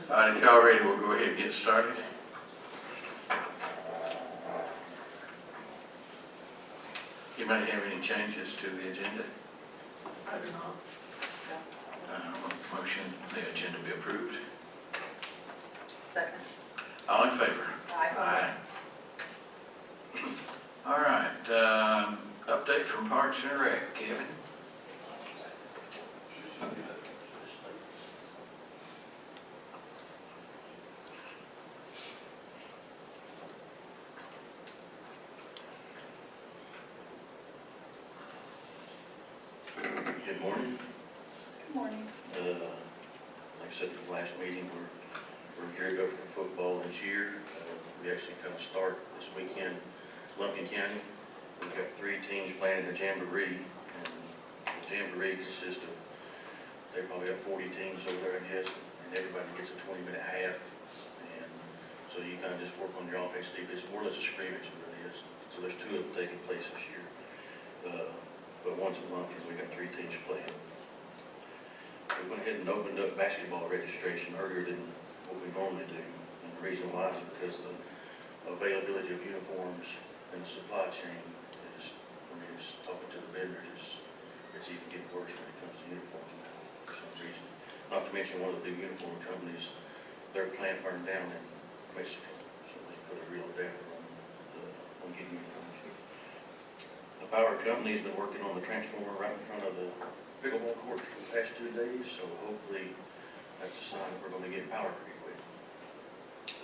All right, if y'all ready, we'll go ahead and get started. Anybody have any changes to the agenda? I do not. Motion, the agenda be approved. Second. All in favor? Aye. All right, update from Parks and Rec, Kevin. Good morning. Good morning. Like I said at the last meeting, we're geared up for football and cheer. We actually kind of start this weekend, Lumpkin County. We've got 3 teams playing in the Jamboree, and the Jamboree consists of, they probably have 40 teams over there, I guess, and everybody gets a 20-minute half. And so you kind of just work on your offense defense. It's more or less a scrimmage, it really is. So there's 2 of them taking place this year. But once a month, we got 3 teams playing. We went ahead and opened up basketball registration earlier than what we normally do. And the reason why is because the availability of uniforms and the supply chain is, it's talking to the vendors, it's even getting worse when it comes to uniforms now for some reason. Not to mention one of the big uniform companies, their plant burned down in Mexico, so they put a real damper on getting uniforms. The power company's been working on the transformer right in front of the pickleball courts for the past 2 days, so hopefully that's a sign that we're going to get power pretty quick.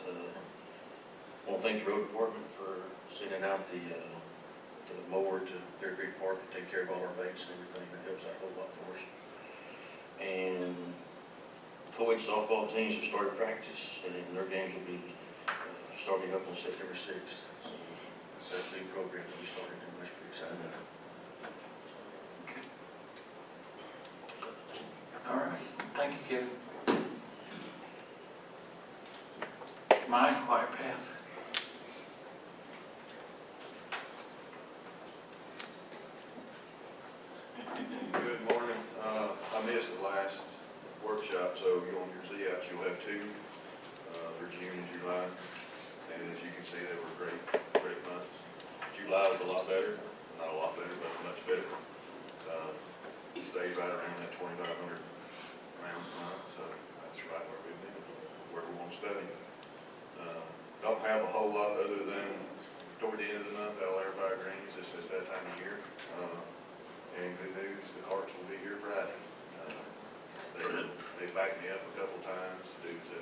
I want to thank the road department for sending out the mower to Bear Creek Park to take care of all our banks and everything. That helps out a whole lot for us. And co-ed softball teams have started practice, and their games will be starting up on September 6th. So it's that big program that we started, and we're pretty excited about it. All right, thank you, Kevin. Mike, White Path. Good morning. I missed the last workshop, so on your Z-outs, you'll have 2 for June and July. And as you can see, they were great months. July was a lot better, not a lot better, but much better. Stayed right around that 2,500 rounds a month, so that's right where we've been, where we want to study. Don't have a whole lot other than toward the end of the month, they'll air fire greens. It's that time of year. And good news, the carts will be here Friday. They backed me up a couple times due to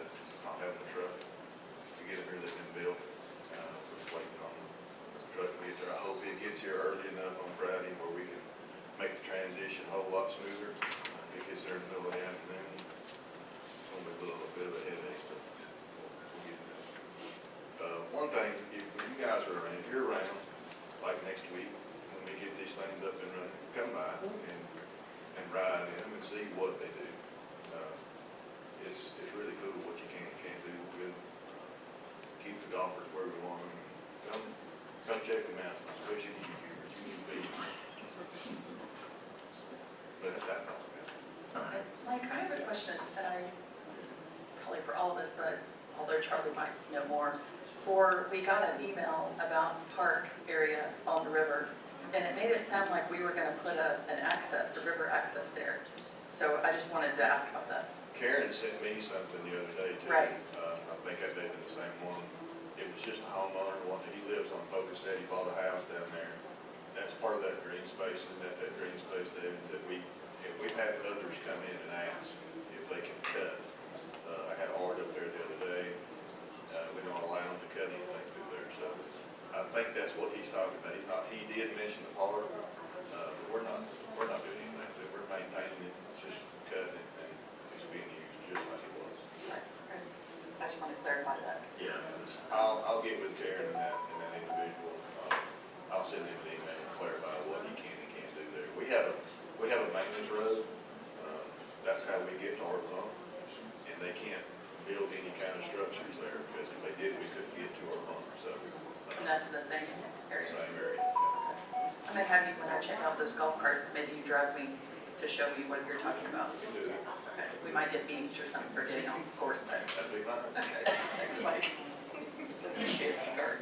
not having a truck to get it here that's been built. We're waiting on the truck to get there. I hope it gets here early enough on Friday where we can make the transition a whole lot smoother. It gets there in the middle of the afternoon. It's going to be a little bit of a headache, but we'll get it done. One thing, if you guys are around, if you're around, like next week, when we get these things up and running, come by and ride in them and see what they do. It's really cool what you can and can't do with keep the golfers where we want them. Come check them out, especially you need to be. But that's all. Mike, I have a question, and this is probably for all of us, but although Charlie might know more. We got an email about park area on the river, and it made it sound like we were going to put a river access there. So I just wanted to ask about that. Karen sent me something the other day too. Right. I think that may have been the same one. It was just a homeowner, he lives on Focus, said he bought a house down there. That's part of that green space, and that green space there that we've had others come in and ask if they can cut. I had Art up there the other day. We don't allow them to cut anything through there, so I think that's what he's talking about. He did mention the park, but we're not doing anything to it. We're maintaining it, it's just cutting it, and it's being used just like it was. Right. I just want to clarify that. Yeah. I'll get with Karen and that individual. I'll send him an email and clarify what he can and can't do there. We have a maintenance road. That's how we get to our pump, and they can't build any kind of structures there because if they did, we couldn't get to our pump. So. And that's in the same area? Same area. I may have you, when I check out those golf carts, maybe you drive me to show me what you're talking about. You do that. Okay, we might get benched or something for getting off the course, but, That'd be fine. okay, thanks, Mike. Shit's hurt.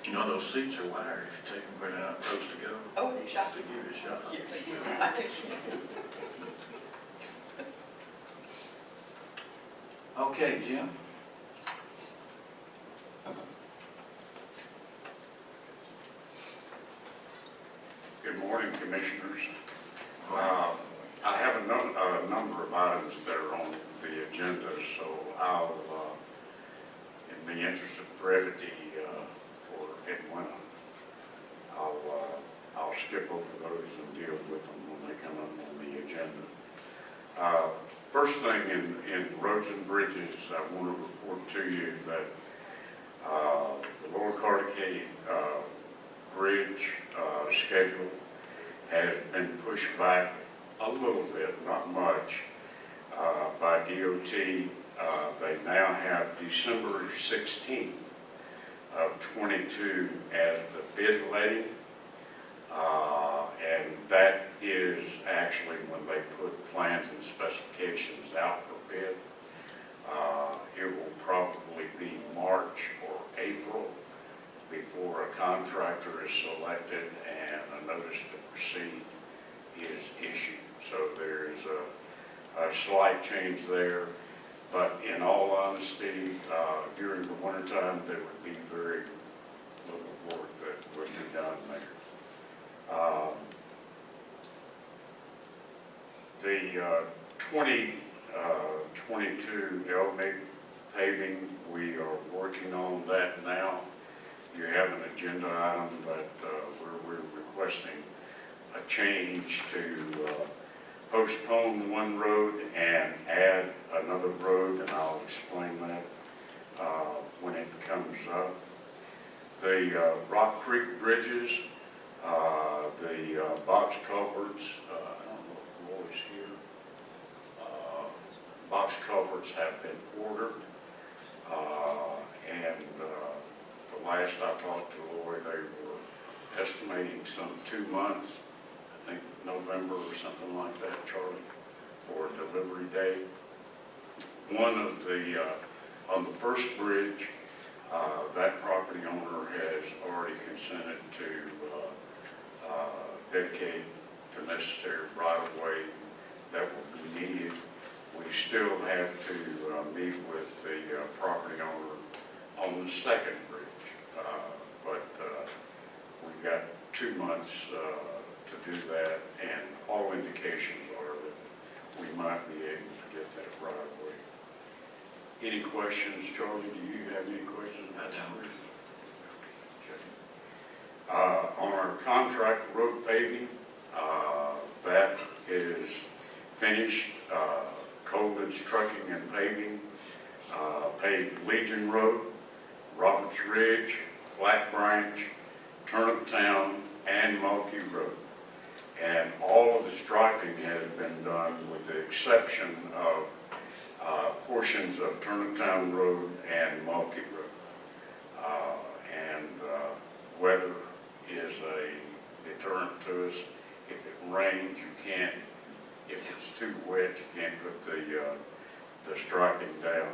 You know, those seats are wired if you take them where they're not supposed to go. Oh, you shot To give it a shot. Okay, Jim? Good morning, Commissioners. I have a number of items that are on the agenda, so I'll, in the interest of brevity for Edwina, I'll skip over those and deal with them when they come up on the agenda. First thing in roads and bridges, I want to report to you that the Lower Carnegie bridge schedule has been pushed back a little bit, not much, by DOT. They now have December 16th of 22 as the bid letting, and that is actually when they put plans and specifications out for bid. It will probably be March or April before a contractor is selected and a notice to proceed is issued. So there's a slight change there, but in all honesty, during the wintertime, there would be very little work that would be done there. The 2022 Elmeg paving, we are working on that now. You have an agenda item, but we're requesting a change to postpone one road and add another road, and I'll explain that when it comes up. The Rock Creek bridges, the box culverts, I don't know if Roy's here. Box culverts have been ordered, and the last I talked to Lori, they were estimating some 2 months, I think November or something like that, Charlie, for delivery date. One of the, on the first bridge, that property owner has already consented to dedicate the necessary right-of-way that will be needed. We still have to meet with the property owner on the second bridge, but we've got 2 months to do that, and all indications are that we might be able to get that right-of-way. Any questions, Charlie? Do you have any questions? I don't. On our contract road paving, that is finished. Coleman's Trucking and Paving paved Legion Road, Roberts Ridge, Flat Branch, Turnip Town, and Mulkey Road. And all of the striping has been done with the exception of portions of Turnip Town Road and Mulkey Road. And weather is a deterrent to us. If it rains, you can't, if it's too wet, you can't put the striping down.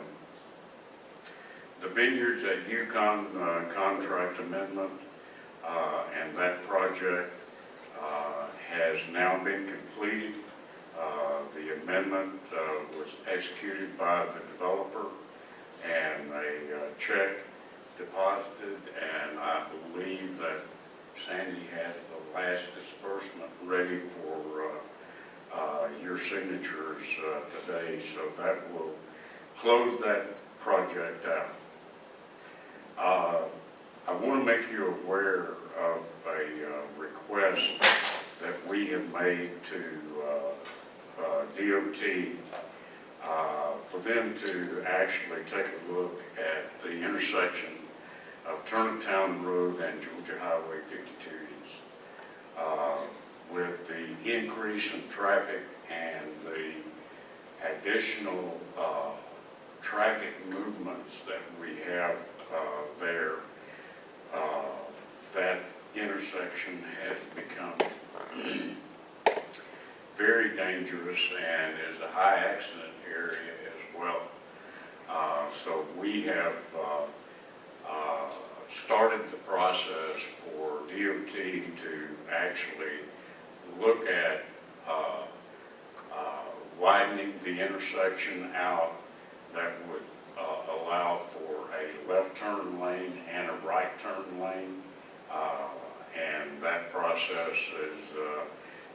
The vineyards at Yukon contract amendment and that project has now been completed. The amendment was executed by the developer and a check deposited, and I believe that Sandy has the last disbursement ready for your signatures today, so that will close that project out. I want to make you aware of a request that we have made to DOT for them to actually take a look at the intersection of Turnip Town Road and Georgia Highway 52 East. With the increase in traffic and the additional traffic movements that we have there, that intersection has become very dangerous and is a high accident area as well. So we have started the process for DOT to actually look at widening the intersection out that would allow for a left turn lane and a right turn lane. And that process is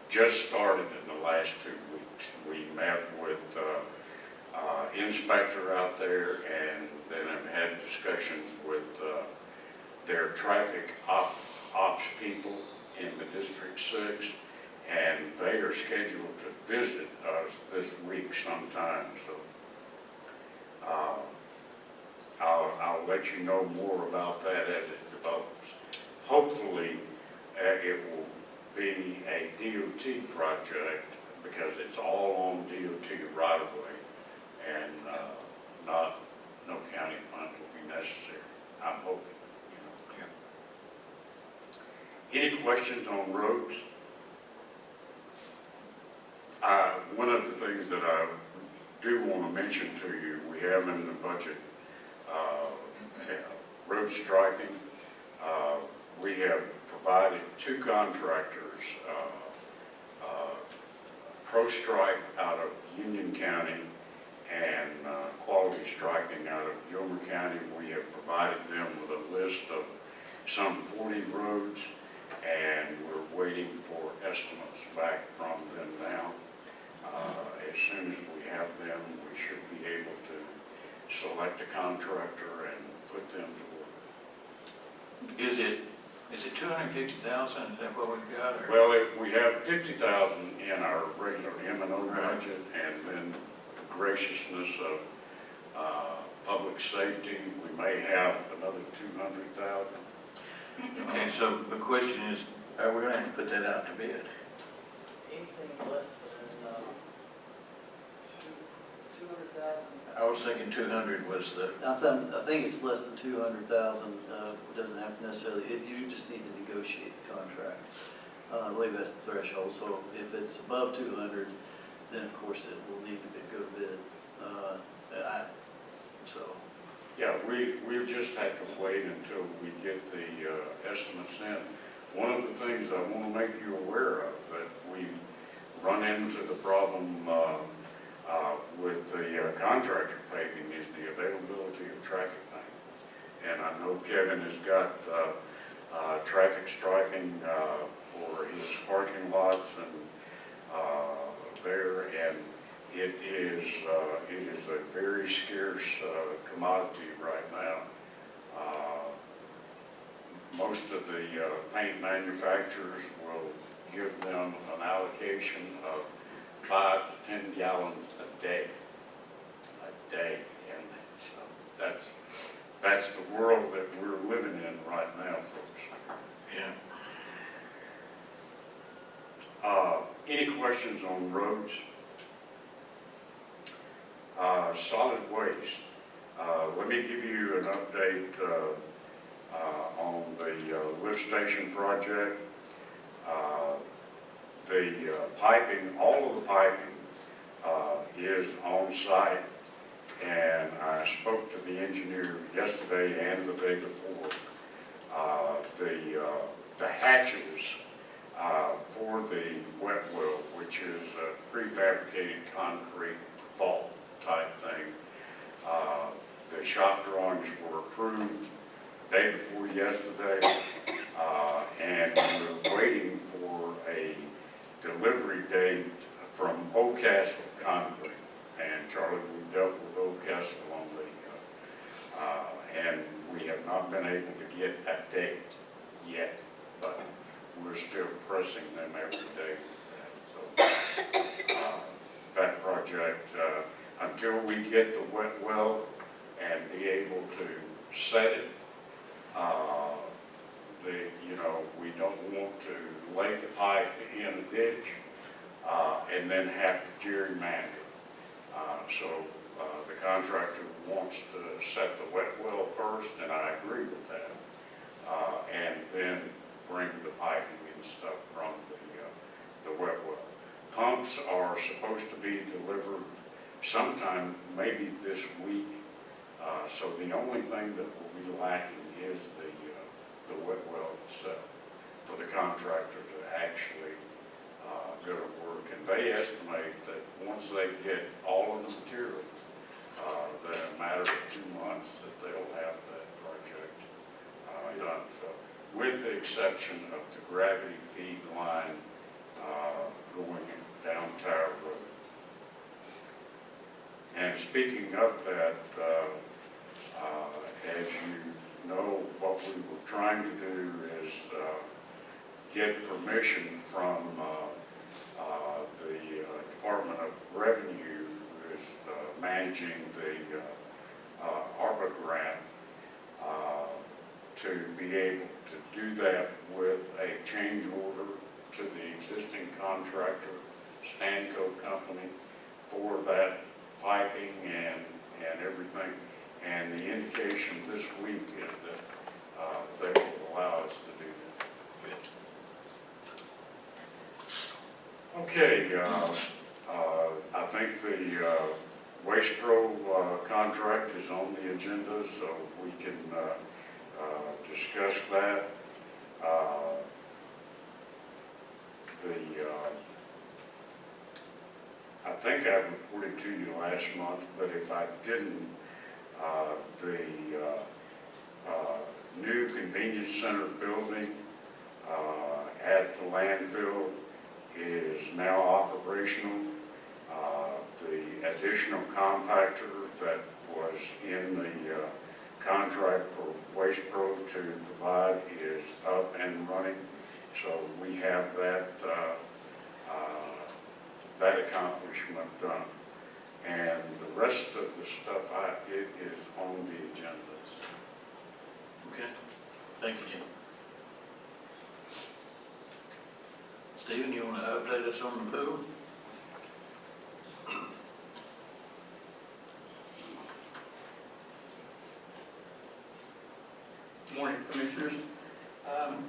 just started in the last 2 weeks. We met with inspector out there and then have had discussions with their traffic ops people in the District 6, and they are scheduled to visit us this week sometime. So I'll let you know more about that as it develops. Hopefully, it will be a DOT project because it's all on DOT right of way, and no county funds will be necessary. I'm hoping. Any questions on roads? One of the things that I do want to mention to you, we have in the budget road striping. We have provided 2 contractors, Pro-Stripe out of Union County and Quality Striping out of Gilmer County. We have provided them with a list of some 40 roads, and we're waiting for estimates back from them now. As soon as we have them, we should be able to select a contractor and put them to work. Is it 250,000? Is that what we've got? Or? Well, we have 50,000 in our regular M&O budget, and then the graciousness of public safety, we may have another 200,000. Okay, so the question is, are we going to have to put that out to bid? Anything less than 200,000? I was thinking 200 was the, I think it's less than 200,000. Doesn't have to necessarily. You just need to negotiate the contract. I believe that's the threshold. So if it's above 200, then of course it will need to go to bid. Yeah, we've just had to wait until we get the estimates in. One of the things I want to make you aware of that we've run into the problem with the contractor paving is the availability of traffic lanes. And I know Kevin has got traffic striping for his parking lots and there, and it is a very scarce commodity right now. Most of the paint manufacturers will give them an allocation of 5 to 10 gallons a day, and so that's the world that we're living in right now, folks. yeah. Any questions on roads? Solid waste. Let me give you an update on the lift station project. The piping, all of the piping is on site, and I spoke to the engineer yesterday and the day before. The hatches for the wet well, which is a prefabricated concrete vault type thing, the shop drawings were approved the day before yesterday, and we're waiting for a delivery date from Oldcastle Concrete. And Charlie, we dealt with Oldcastle on the, and we have not been able to get a date yet, but we're still pressing them every day with that. So that project, until we get the wet well and be able to set it, we don't want to lay the pipe in a ditch and then have to gerrymander it. So the contractor wants to set the wet well first, and I agree with that, and then bring the piping and stuff from the wet well. pumps are supposed to be delivered sometime, maybe this week. So the only thing that will be lacking is the wet well itself for the contractor to actually go to work. And they estimate that once they get all of the materials, that in a matter of 2 months, that they'll have that project done. So, with the exception of the gravity feed line going down Tower Road. And speaking of that, as you know, what we were trying to do is get permission from the Department of Revenue, who is managing the ARPA grant, to be able to do that with a change order to the existing contractor, Stanco Company, for that piping and everything. And the indication this week is that they will allow us to do that. Okay, I think the Waste Pro contract is on the agenda, so we can discuss that. I think I reported to you last month, but if I didn't, the new convenience center building at the landfill is now operational. The additional compactor that was in the contract for Waste Pro to provide is up and running. So we have that accomplishment done. And the rest of the stuff, it is on the agendas. Okay, thank you, Jim. Stephen, you want to update us on the pool? Morning, Commissioners.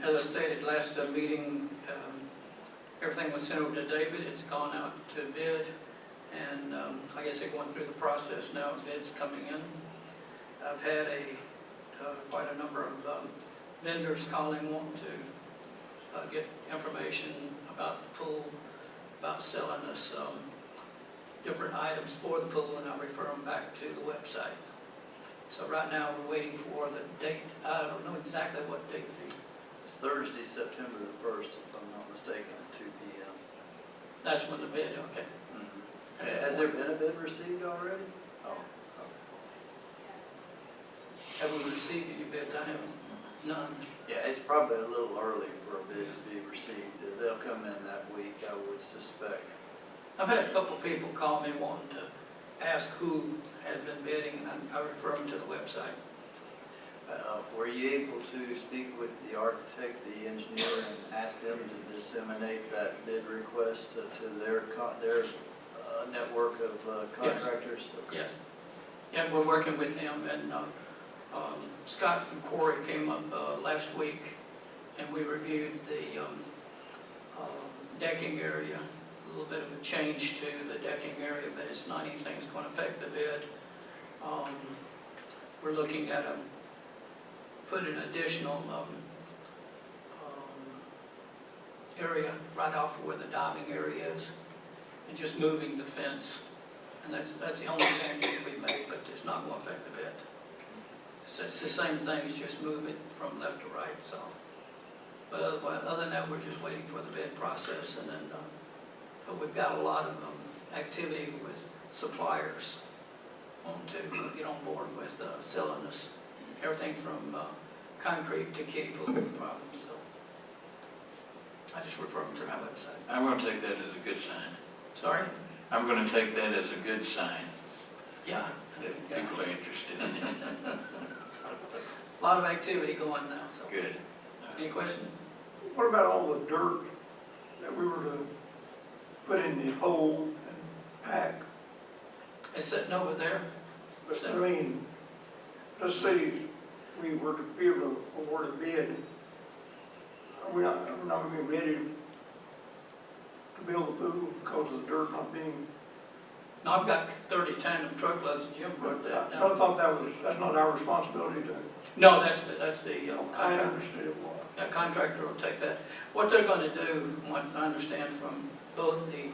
As I stated last meeting, everything was sent over to David. It's gone out to bid, and I guess they're going through the process now. Bids coming in. I've had quite a number of vendors calling, wanting to get information about the pool, about selling us different items for the pool, and I'll refer them back to the website. So right now, we're waiting for the date. I don't know exactly what date. It's Thursday, September the 1st, if I'm not mistaken, at 2 p.m. That's when the bid, okay. Has there been a bid received already? Oh, Have we received any bids? I haven't, none. yeah, it's probably a little early for a bid to be received. They'll come in that week, I would suspect. I've had a couple of people call me wanting to ask who has been bidding, and I refer them to the website. Were you able to speak with the architect, the engineer, and ask them to disseminate that bid request to their network of contractors? Yes. Yeah, we're working with them, and Scott from Corey came up last week, and we reviewed the decking area. A little bit of a change to the decking area, but it's not anything that's going to affect the bid. We're looking at put an additional area right off of where the diving area is, and just moving the fence. And that's the only change we made, but it's not going to affect the bid. So it's the same thing, it's just move it from left to right, so. But other than that, we're just waiting for the bid process, and then but we've got a lot of activity with suppliers wanting to get on board with selling us everything from concrete to kiddie pool problems. So I just refer them to my website. I'm going to take that as a good sign. Sorry? I'm going to take that as a good sign Yeah. that people are interested in it. A lot of activity going now, so. Good. Any questions? What about all the dirt that we were to put in the hole and pack? It's sitting over there. But I mean, let's say we were to be able to award a bid, we're not going to be ready to build the pool because of the dirt not being, Now, I've got 30 tandem truckloads, Jim wrote that I down. thought that's not our responsibility to, No, that's the I contractor. understood it was. That contractor will take that. What they're gonna do, what I understand from both the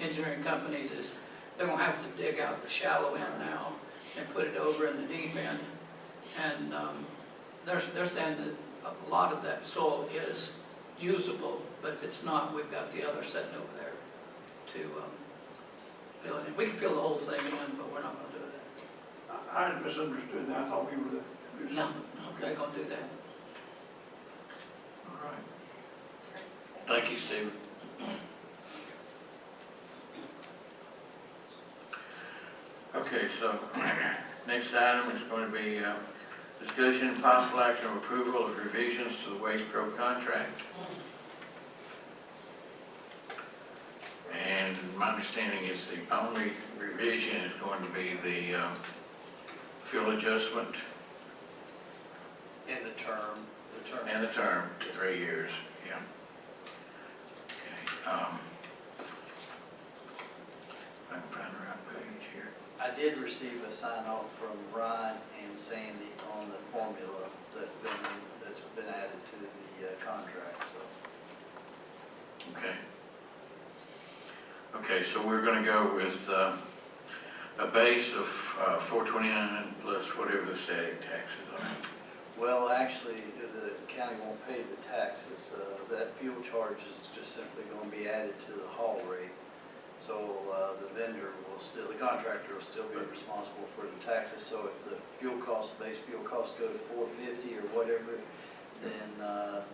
engineering companies, is they're gonna have to dig out the shallow end now and put it over in the deep end. And they're saying that a lot of that soil is usable, but if it's not, we've got the other sitting over there to fill it in. We can fill the whole thing in, but we're not gonna do that. I misunderstood that, I thought we were the. No, they're gonna do that. All right. Thank you, Stephen. Okay, so next item is going to be discussion and possible action of approval of revisions to the Wage Pro contract. And my understanding is the only revision is going to be the fuel adjustment And the term. and the term to 3 years, yeah. Okay, I can find the right page here. I did receive a sign off from Ryan and Sandy on the formula that's been added to the contract, so. Okay. Okay, so we're going to go with a base of $429 plus whatever the static taxes are. Well, actually, the county won't pay the taxes. That fuel charge is just simply going to be added to the haul rate. So the vendor will still, the contractor will still be responsible for the taxes. So if the fuel cost, base fuel costs go to $4.50 or whatever, then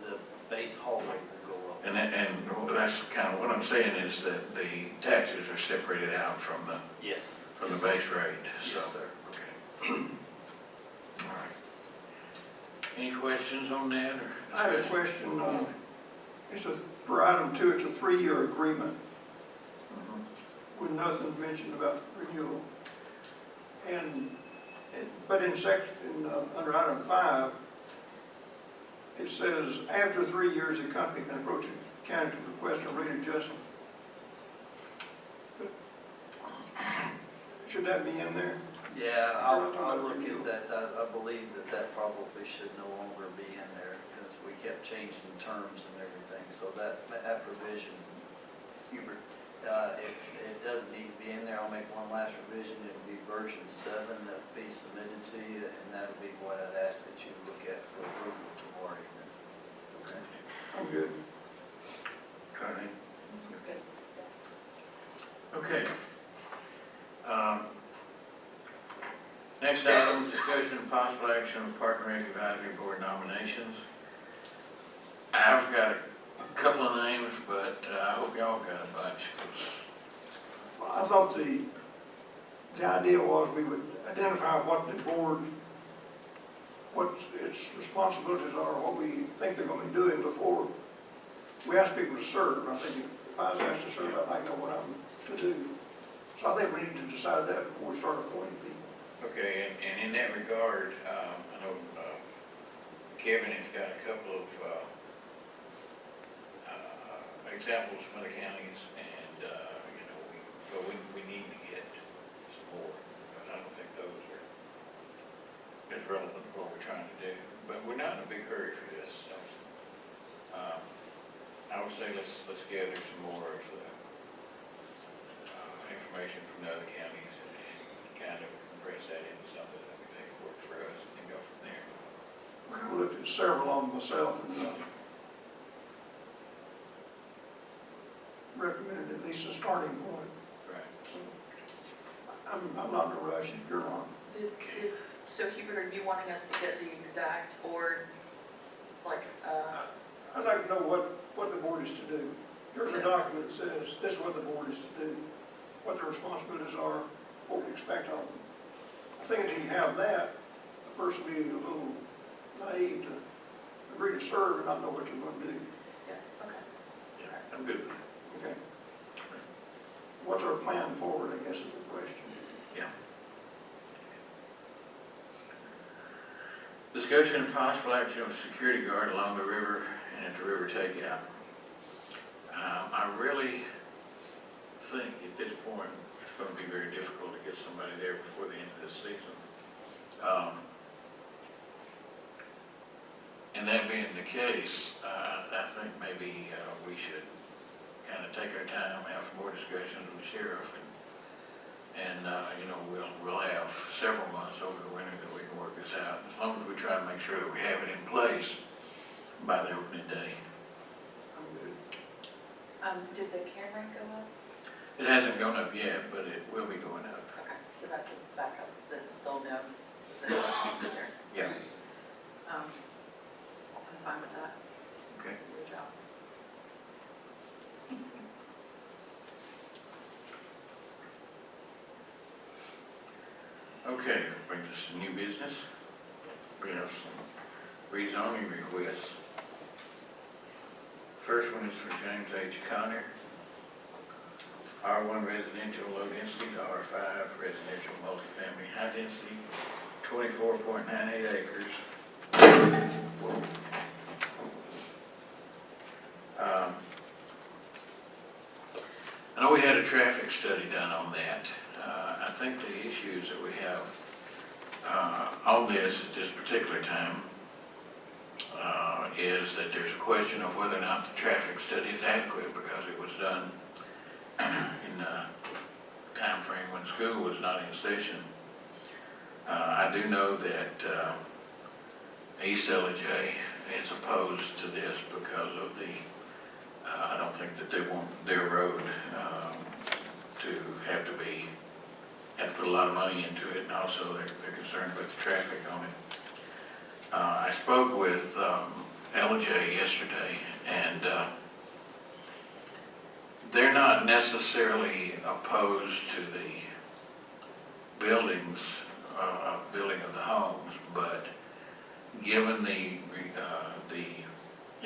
the base haul rate will go up. And that's kind of what I'm saying is that the taxes are separated out from the Yes. from the base rate. So, Yes, sir. okay. All right. Any questions on that or I have a discussion? question, for item 2, it's a 3-year agreement with nothing mentioned about renewal. But in under item 5, it says, after 3 years, the company can approach the county to request a rate adjustment. Should that be in there? Yeah, I'll look at that. I believe that probably should no longer be in there because we kept changing terms and everything. So that provision, Hubert, if it doesn't need to be in there, I'll make one last revision. It'll be version 7 that'll be submitted to you, and that'll be what I'd ask that you look at for approval tomorrow evening. Okay. I'm good. Carnegie? Good. Okay. Next item, discussion and possible action on Park and Rec Advisory Board nominations. I've got a couple of names, but I hope y'all got a bunch. Well, I thought the idea was we would identify what the board, what its responsibilities are, what we think they're going to be doing before we ask people to serve. I think if I was asked to serve, I'd like to know what I'm to do. So I think we need to decide that before we start appointing people. Okay, and in that regard, I know Kevin has got a couple of examples from other counties, and we need to get some more. But I don't think those are as relevant to what we're trying to do. But we're not in a big hurry for this, so I would say let's gather some more of the information from the other counties and kind of compress that into something that we think works for us and go from there. I looked at several of them myself and recommended at least a starting point. Right. So I'm not in a rush if you're not. So Hubert, are you wanting us to get the exact board, like, I'd like to know what the board is to do. There's a document that says this is what the board is to do, what their responsibilities are, what we expect of them. I think until you have that, a person will be a little naive to agree to serve and not know what you're going to do. yeah, okay. Yeah, I'm good with it. Okay. What's our plan forward, I guess, is the question. Yeah. Discussion and possible action of security guard along the river and at the river takeout. I really think at this point, it's going to be very difficult to get somebody there before the end of this season. And that being the case, I think maybe we should kind of take our time, have some more discussions with the sheriff, and you know, we'll have several months over the winter that we can work this out, as long as we try to make sure that we have it in place by the opening day. Did the camera go up? It hasn't gone up yet, but it will be going up. Okay, so that's a backup, that they'll know that it's there. Yeah. I'm fine with that. Okay. Good job. Okay, brings us to new business. We have some rezoning requests. First one is for James H. Connor, R1 residential low density to R5 residential multifamily high density, 24.98 acres. I know we had a traffic study done on that. I think the issues that we have on this at this particular time is that there's a question of whether or not the traffic study is adequate because it was done in a time frame when school was not in session. I do know that East LJ is opposed to this because of the, I don't think that they want their road to have to put a lot of money into it, and also they're concerned about the traffic on it. I spoke with LJ yesterday, and they're not necessarily opposed to the buildings, building of the homes, but given the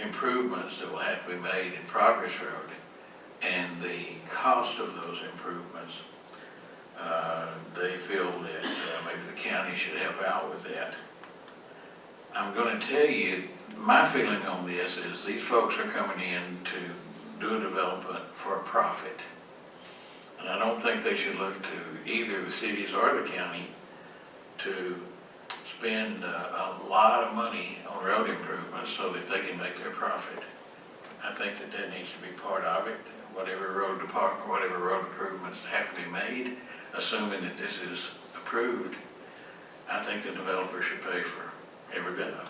improvements that will have to be made in Progress Road and the cost of those improvements, they feel that maybe the county should help out with that. I'm going to tell you, my feeling on this is these folks are coming in to do a development for a profit. And I don't think they should look to either the cities or the county to spend a lot of money on road improvements so that they can make their profit. I think that that needs to be part of it. Whatever road department, whatever road improvements have to be made, assuming that this is approved, I think the developer should pay for every bit of it.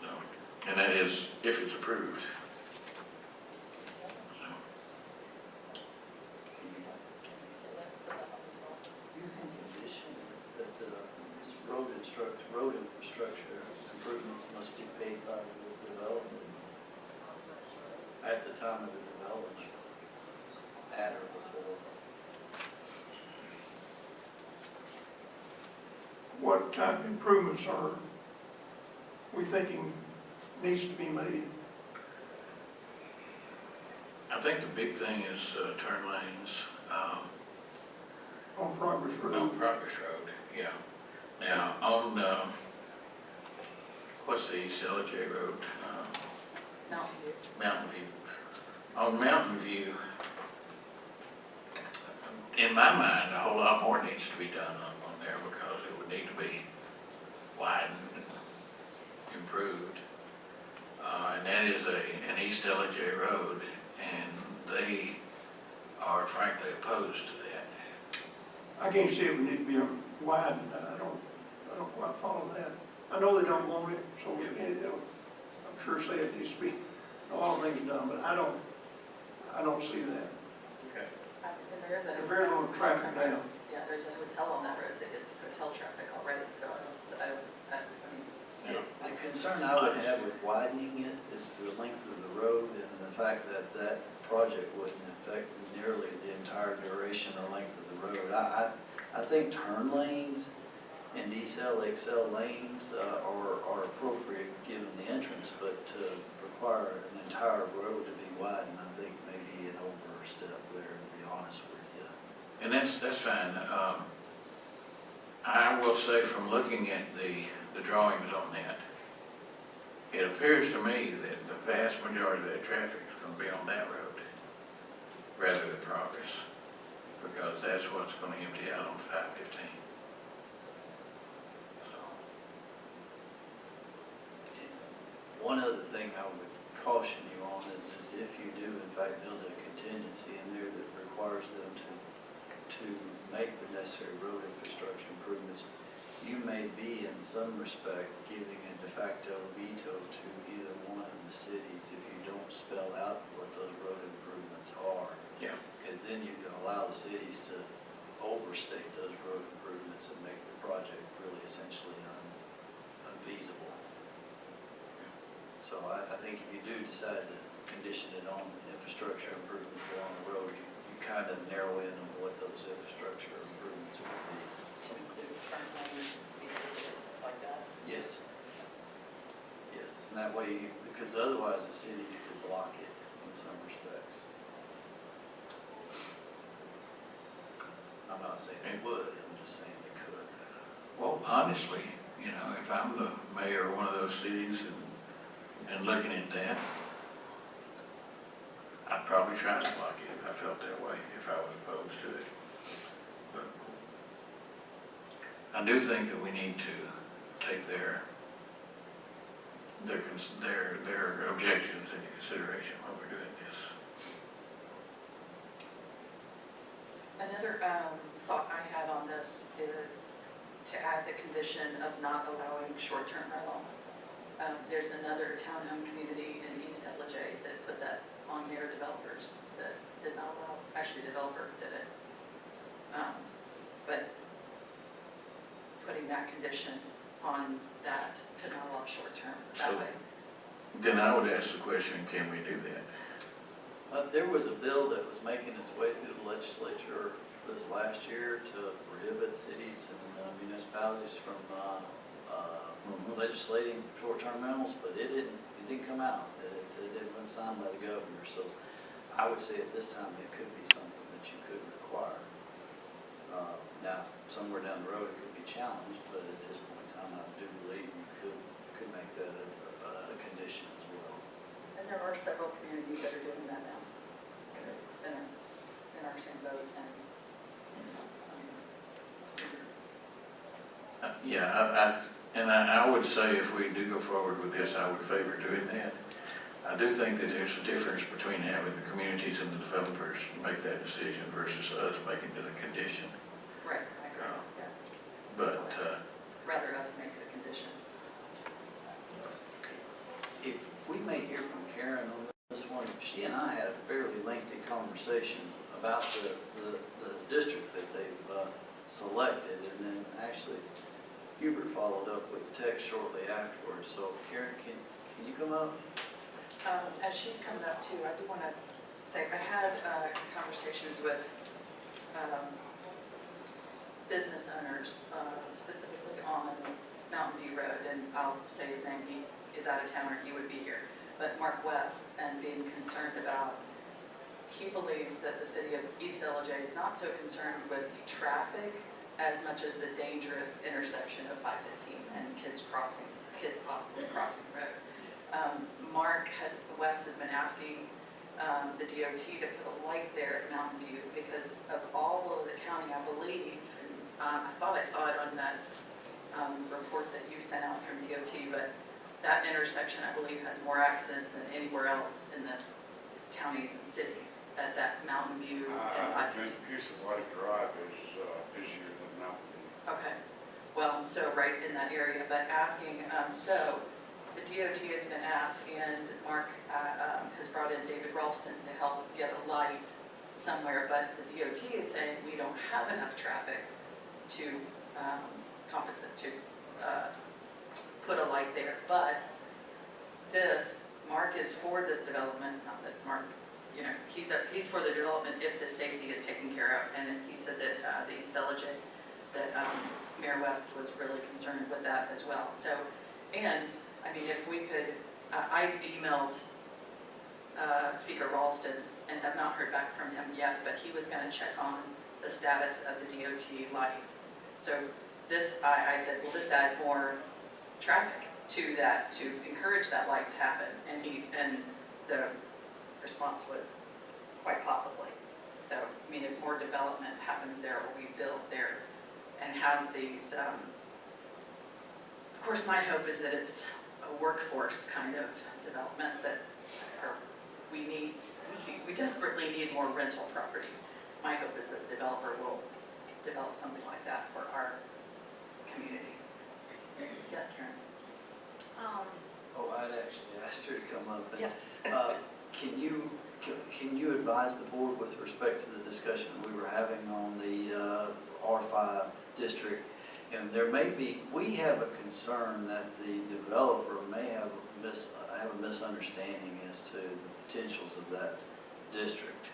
So, and that is if it's approved. You can condition that road infrastructure improvements must be paid by the development at the time of the development, at or before. What type of improvements are we thinking needs to be made? I think the big thing is turn lanes On Progress on Road? Progress Road, yeah. Now, on, what's the East LJ Road? Mountain View. Mountain View. On Mountain View, in my mind, a whole lot more needs to be done on there because it would need to be widened and improved. And that is an East LJ road, and they are frankly opposed to that. I can't see it would need to be widened. I don't quite follow that. I know they don't want it, so I'm sure say it needs to be a lot of things done, but I don't see that. Okay. And there is a There's very little traffic now. Yeah, there's a hotel on that road that gets hotel traffic already, so I mean, The concern I would have with widening it is the length of the road and the fact that that project wouldn't affect nearly the entire duration or length of the road. I think turn lanes and decel, XL lanes are appropriate given the entrance, but to require an entire road to be widened, I think maybe an overstep there, to be honest with you. And that's fine. I will say from looking at the drawings on that, it appears to me that the vast majority of that traffic is gonna be on that road rather than Progress, because that's what's gonna empty out on 515. So, One other thing I would caution you on is if you do in fact build a contingency in there that requires them to make the necessary road infrastructure improvements, you may be in some respect giving a de facto veto to either one of the cities if you don't spell out what those road improvements are. yeah. Because then you can allow the cities to overstate those road improvements and make the project really essentially unfeasible. So I think if you do decide to condition it on infrastructure improvements along the road, you kind of narrow in on what those infrastructure improvements would be. To include turn lanes, be specific like that. Yes. Yes, and that way, because otherwise the cities could block it in some respects. I'm not saying they would, I'm just saying they could. Well, honestly, you know, if I'm the mayor of one of those cities and looking at that, I'd probably try to block it if I felt that way, if I was opposed to it. But I do think that we need to take their objections into consideration when we're doing this. Another thought I had on this is to add the condition of not allowing short-term rental. There's another townhome community in East LJ that put that on their developers that did not allow, actually the developer did it. But putting that condition on that to not allow short-term that So- way. Then I would ask the question, can we do that? There was a bill that was making its way through the legislature this last year to prohibit cities and municipalities from legislating short-term rentals, but it didn't come out. It wasn't signed by the governor, so I would say at this time it could be something that you could require. Now, somewhere down the road it could be challenged, but at this point in time, I do believe you could make that a condition as well. And there are several communities that are doing that now. That are in our same boat and, Yeah, I would say if we do go forward with this, I would favor doing that. I do think that there's a difference between having the communities and the developers make that decision versus us making it a condition. right, I agree, yeah. But, Rather us make it a condition. If we may hear from Karen on this one, she and I had a fairly lengthy conversation about the district that they've selected, and then actually Hubert followed up with a text shortly afterwards. So Karen, can you come up? As she's coming up too, I do want to say, I had conversations with business owners, specifically on Mountain View Road, and I'll say his name, he is out of town or he would be here, but Mark West, and being concerned about, he believes that the city of East LJ is not so concerned with the traffic as much as the dangerous intersection of 515 and kids possibly crossing the road. West has been asking the DOT to put a light there at Mountain View because of all of the county, I believe, and I thought I saw it on that report that you sent out from DOT, but that intersection, I believe, has more accidents than anywhere else in the counties and cities at that Mountain View and I think 515. Pusawati Drive is busier than Mountain View. Okay, well, so right in that area, but asking, so the DOT has been asked, and Mark has brought in David Ralston to help get a light somewhere, but the DOT is saying we don't have enough traffic to compensate, to put a light there. But Mark is for this development, not that Mark, you know, he's for the development if the safety is taken care of, and he said that the East LJ, that Mayor West was really concerned with that as well. So, and I mean, if we could, I emailed Speaker Ralston and have not heard back from him yet, but he was going to check on the status of the DOT light. So this, I said, will this add more traffic? to that, to encourage that like to happen. And the response was quite possibly. So, I mean, if more development happens there, or we build there and have these, of course, my hope is that it's a workforce kind of development that we desperately need more rental property. My hope is that the developer will develop something like that for our community. Yes, Karen? Oh, I'd actually asked her to come up. And, Yes. Can you advise the board with respect to the discussion we were having on the R5 district? And there may be, we have a concern that the developer may have a misunderstanding as to the potentials of that district.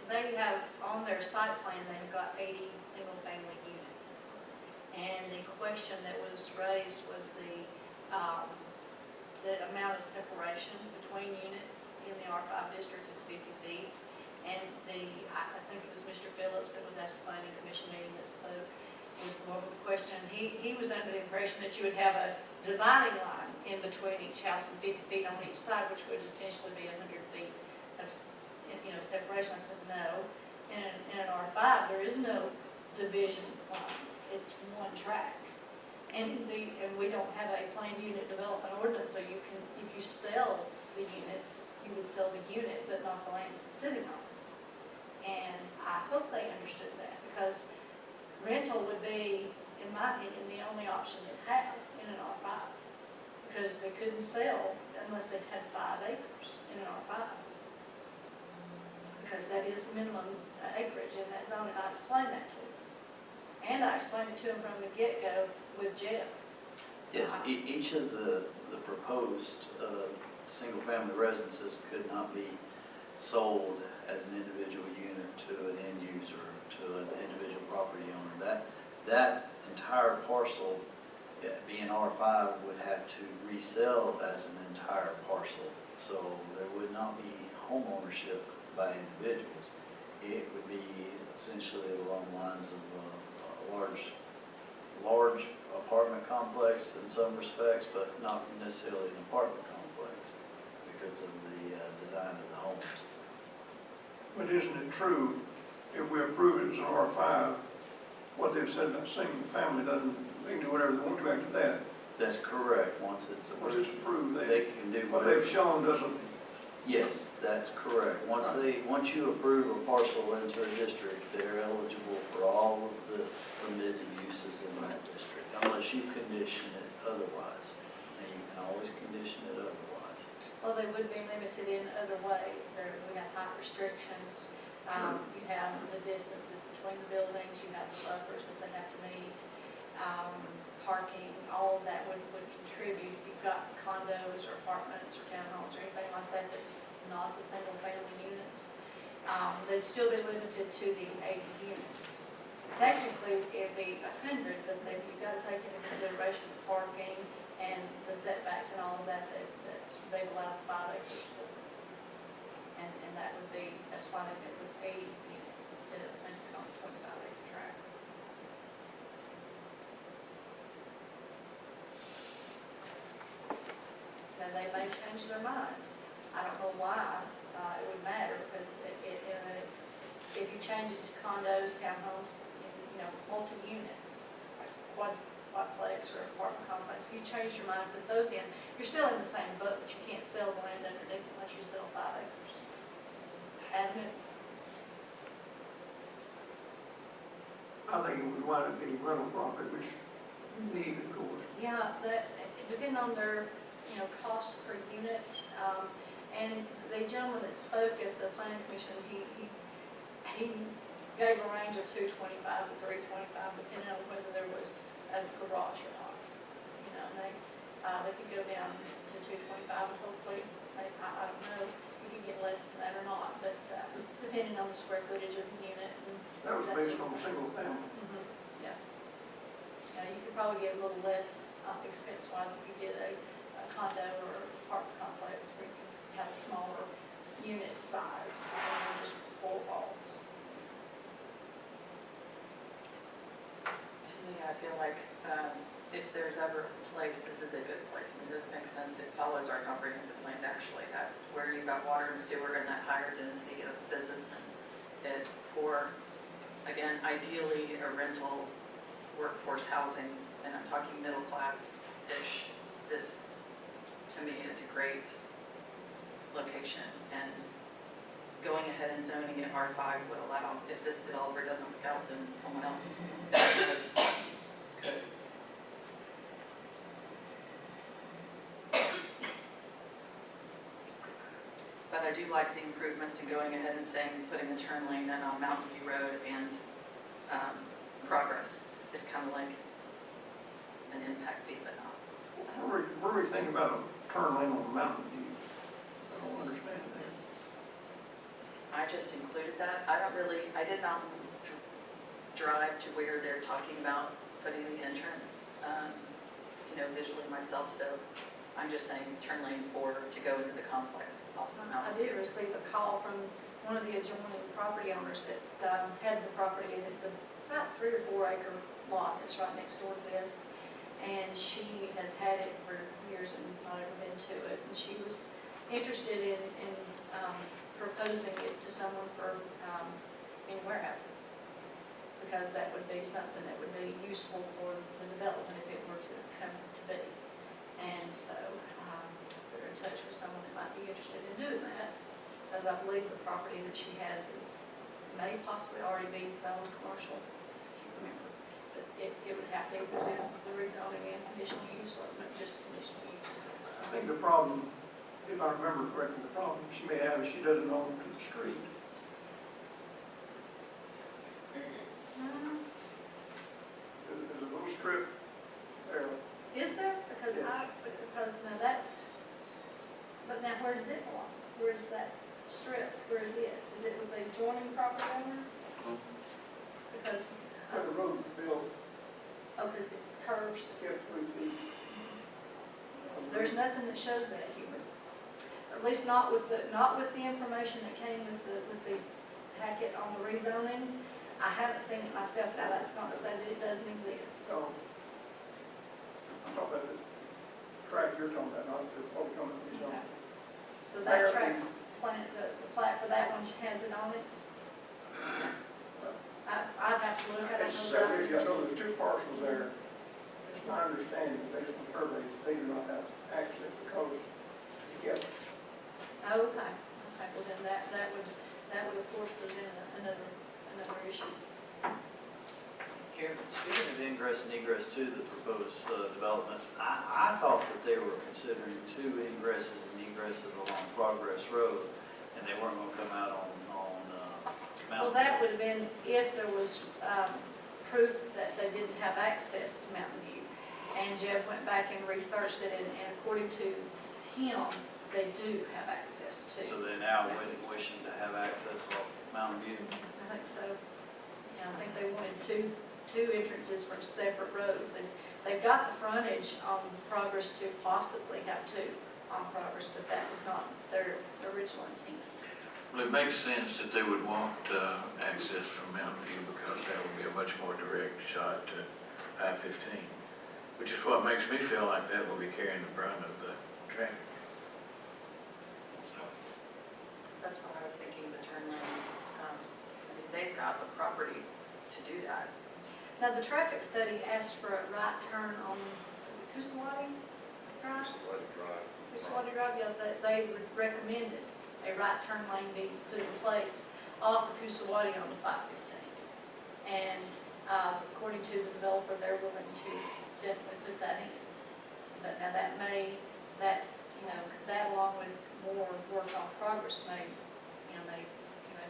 They have, on their site plan, they've got 80 single-family units. And the question that was raised was the amount of separation between units in the R5 district is 50 feet. And I think it was Mr. Phillips that was at the planning commission meeting that spoke, was the one with the question. He was under the impression that you would have a dividing line in between each house and 50 feet on each side, which would essentially be 100 feet of separation. I said, no. In an R5, there is no division lines. It's one track. And we don't have a planned unit development ordinance, so you can, if you sell the units, you would sell the unit, but not the land it's sitting on. And I hope they understood that, because rental would be, in my opinion, the only option they'd have in an R5. Because they couldn't sell unless they had 5 acres in an R5. Because that is the minimum acreage in that zone, and I explained that to them. And I explained it to them from the get-go with Jeff. Yes, each of the proposed single-family residences could not be sold as an individual unit to an end user, to an individual property owner. That entire parcel, being R5, would have to resell as an entire parcel. So there would not be home ownership by individuals. It would be essentially along the lines of a large apartment complex in some respects, but not necessarily an apartment complex because of the design of the homes. But isn't it true, if we approve it as an R5, what they've said about single family doesn't, they can do whatever they want to back to that. That's correct. Once it's Once it's approved, approved, they can do what whatever. they've shown doesn't, Yes, that's correct. Once you approve a parcel into a district, they're eligible for all of the permitted uses in that district, unless you condition it otherwise. And you can always condition it otherwise. Well, they would be limited in other ways. We have height restrictions. You have the distances between the buildings. You have the buffers that they have to meet. Parking, all of that would contribute. If you've got condos or apartments or townhomes or anything like that that's not the single family units, they'd still be limited to the 80 units. Technically, it'd be 100, but then you've got to take into consideration the parking and the setbacks and all of that they've allowed 5 acres for. And that's why they went with 80 units instead of 100 on a 25-acre tract. Now, they may change their mind. I don't know why it would matter, because if you change it to condos, townhomes, multi-units, like quadplex or apartment complex, if you change your mind and put those in, you're still in the same boat, but you can't sell the land underneath unless you sell 5 acres. And I think it would wind up being rental property, which you need, of course. yeah, depending on their, cost per unit, and the gentleman that spoke at the planning commission, he gave a range of 225 to 325, depending on whether there was a garage or not. And they could go down to 225, and hopefully, I don't know, you could get less than that or not, but depending on the square footage of the unit. That was based on single family. Yeah. You could probably get a little less expense-wise if you get a condo or apartment complex where you can have a smaller unit size and just 4 walls. to me, I feel like if there's ever a place, this is a good place. I mean, this makes sense. It follows our comprehensive plan, actually. That's where you've got water and sewer and that higher density of business. And it, for, again, ideally a rental workforce housing, and I'm talking middle class-ish, this, to me, is a great location. And going ahead and zoning it R5 would allow, if this developer doesn't work out, then someone else. Okay. But I do like the improvements in going ahead and saying, putting the turn lane in on Mountain View Road and Progress. It's kind of like an impact fee, but not. What were we thinking about a turn lane on Mountain View? I don't understand that. I just included that. I did not drive to where they're talking about putting the entrance, visually myself, so I'm just saying turn lane to go into the complex off the I mountain. did receive a call from one of the adjoining property owners that's had the property, and it's about 3 or 4 acre lot that's right next door to this. And she has had it for years and not ever been to it. And she was interested in proposing it to someone for in warehouses, because that would be something that would be useful for the development if it were to come to be. And so we're in touch with someone that might be interested in doing that, as I believe the property that she has may possibly already be zoned commercial. I can't remember. But it would have to do the rezoning and conditional use, or not just conditional use. I think the problem, if I remember correctly, the problem she may have is she doesn't own to the street. There's a little strip there. Is there? Because now that's, but now where does it belong? Where does that strip, where is it? Is it with the adjoining property owner? Because, Where the road is built, because it curves. skip 3 feet. There's nothing that shows that, Hubert. Or at least not with the information that came with the packet on the rezoning. I haven't seen it myself. Now, that's not to say that it doesn't exist. So, I'm talking about the track you're talking about, not the, what we're talking about, you know. So that track's plan, the plat for that one has it on it. I'd have to look at it. It's a separate issue. I know there's 2 parcels there. It's my understanding, based on surveys, they do not have access because together. Oh, okay. Okay, well then that would of course present another issue. Karen, speaking of ingress and egress to the proposed development, I thought that they were considering 2 ingresses and egresses along Progress Road, and they weren't going to come out on Well, Mountain. that would have been if there was proof that they didn't have access to Mountain View. And Jeff went back and researched it, and according to him, they do have access to. So they're now wishing to have access along Mountain View. I think so. Yeah, I think they wanted two entrances from separate roads, and they've got the frontage on Progress to possibly have 2 on Progress, but that was not their original intent. Well, it makes sense that they would want access from Mountain View because that would be a much more direct shot to I-15, which is what makes me feel like that will be carrying the brunt of the traffic. So, That's what I was thinking, the turn lane. They've got the property to do that. Now, the traffic study asked for a right turn on, is it Kusawati Drive? Kusawati Drive, yeah, they recommended a right turn lane be put in place off of Kusawati on the 515. And according to the developer, they're willing to definitely put that in. But now that along with more work on Progress may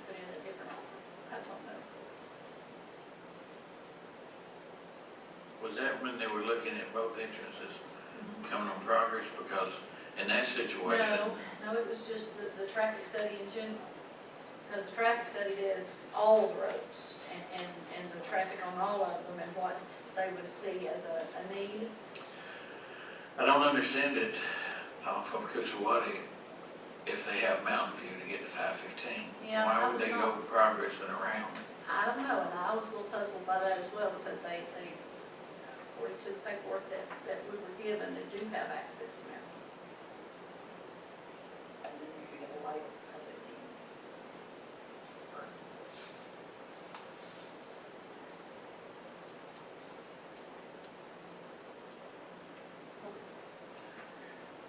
put in a different offer. I don't know. was that when they were looking at both entrances coming on Progress? Because in that situation, No, it was just the traffic study in general. Because the traffic study did all the roads and the traffic on all of them and what they would see as a need. I don't understand it from Kusawati if they have Mountain View to get to 515. Yeah, Why I would was they go not- to Progress and around? I don't know, and I was a little puzzled by that as well because they according to the paperwork that we were given, that do have access now. And then you could get a light at 15.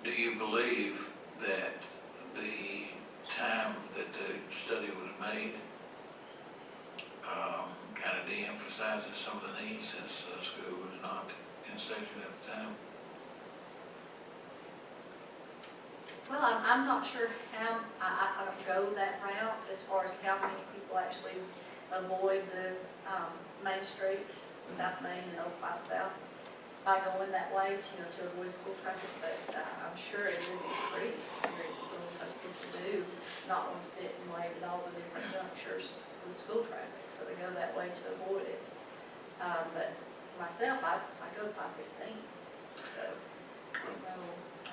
Do you believe that the time that the study was made kind of de-emphasizes some of the needs since school was not in session at the time? Well, I'm not sure how, I don't go that route as far as how many people actually avoid the Main Street, South Main and 05 South by going that way, to avoid school traffic, but I'm sure it is increased here at school because people do not want to sit and wait at all the different junctures with school traffic, so they go that way to avoid it. But myself, I go 5:15, so I don't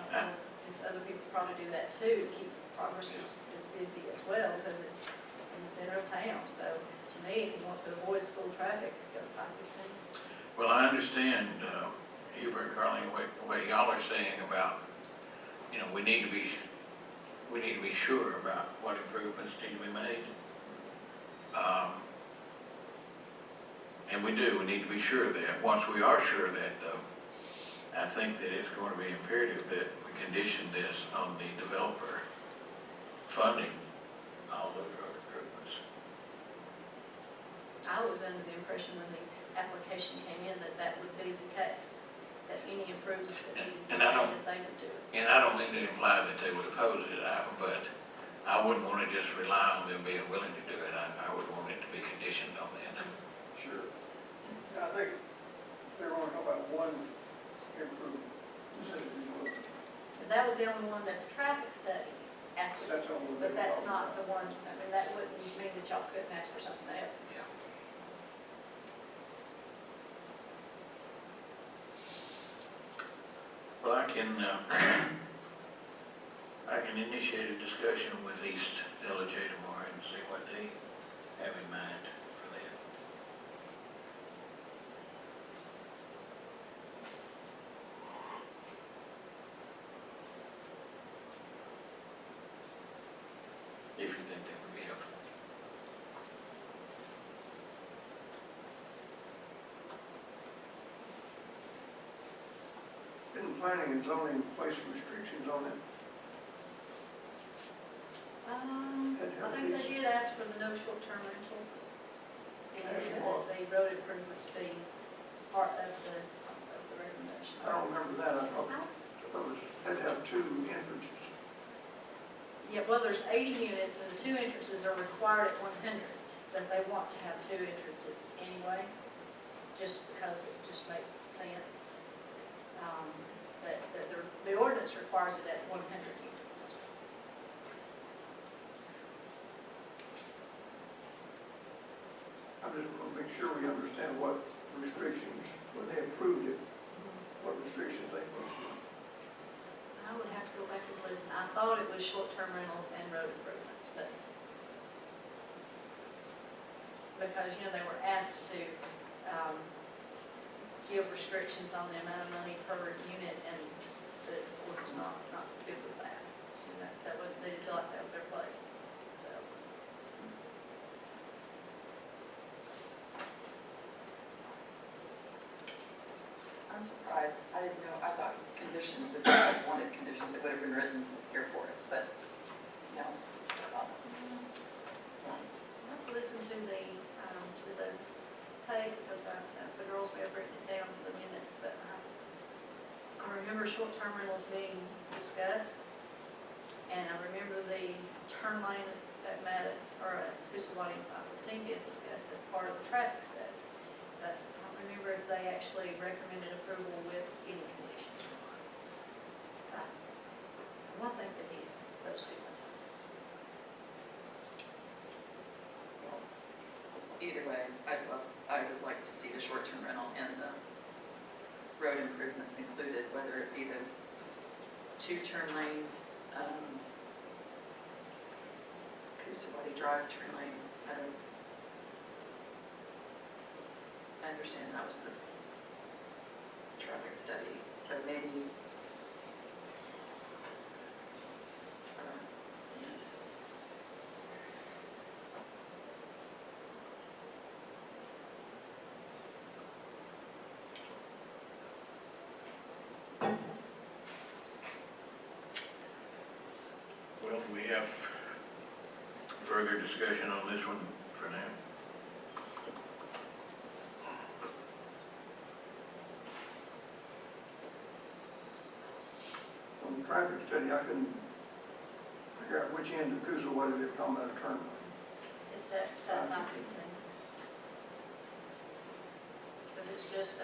know if other people probably do that too, to keep Progress as busy as well, because it's in the center of town. So to me, if you want to avoid school traffic, go to 5:15. Well, I understand, Hubert and Karleen, what y'all are saying about, we need to be sure about what improvements need to be made. And we need to be sure of that. Once we are sure of that, though, I think that it's going to be imperative that we condition this on the developer funding all those road improvements. I was under the impression when the application came in that would be the case, that any improvements that needed to be And I made, don't- that they would do. And I don't mean to imply that they would oppose it, but I wouldn't want to just rely on them being willing to do it. I would want it to be conditioned on that. Sure. I think they're only talking about one improvement. You said it was, And that was the only one that the traffic study asked for, that's all. but that's not the one, that wouldn't mean that y'all couldn't ask for something else. Yeah. Well, I can initiate a discussion with East LJ tomorrow and see what they have in mind for that. If you think that would be helpful. Didn't planning and zoning place restrictions on it? I think they did ask for the no short-term rentals, and That's that what? the road improvements be part of the recommendation. I don't remember that. I thought it was, had to have two entrances. Yeah, well, there's 80 units, and the two entrances are required at 100, but they want to have two entrances anyway, just because it just makes sense. But the ordinance requires it at 100 units. I just want to make sure we understand what restrictions, when they approved it, what restrictions they put in. I would have to go back and listen. I thought it was short-term rentals and road improvements, but because, they were asked to give restrictions on the amount of money per unit, and the board was not good with that. And they didn't feel like that was their place, so. I'm surprised, I didn't know, I thought conditions, if they wanted conditions, it would have been written here for us, but, no. I'll have to listen to the tape, because the girls may have written it down for the minutes, but I remember short-term rentals being discussed, and I remember the turn lane at Maddox, or at Crucible and 515 being discussed as part of the traffic study. But I don't remember if they actually recommended approval with any conditions or not. I think they did, those two things. Either way, I would like to see the short-term rental and the road improvements included, whether it be the two turn lanes, Coosawattee Drive turn lane. I understand that was the traffic study, so maybe. Well, do we have further discussion on this one for now? On the traffic study, I couldn't figure out which end of Coosa Way they're talking about a turn lane. It's at 5:15. Because it's just I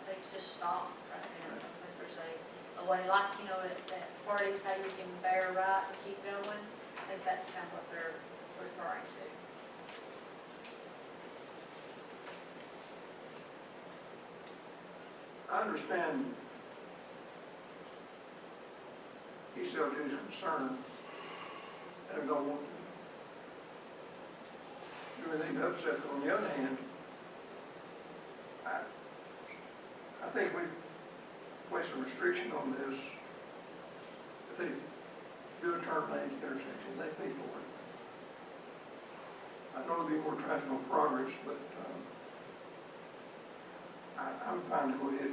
think it's just stop right there. I think there's a way, like, you know, at parties, how you can bear right and keep going. I think that's kind of what they're referring to. I understand ECLG's concern, and I don't want to do anything to upset them. On the other hand, I think we place a restriction on this. If they do a turn lane intersection, they pay for it. I know there'll be more traffic on Progress, but I'm fine to go ahead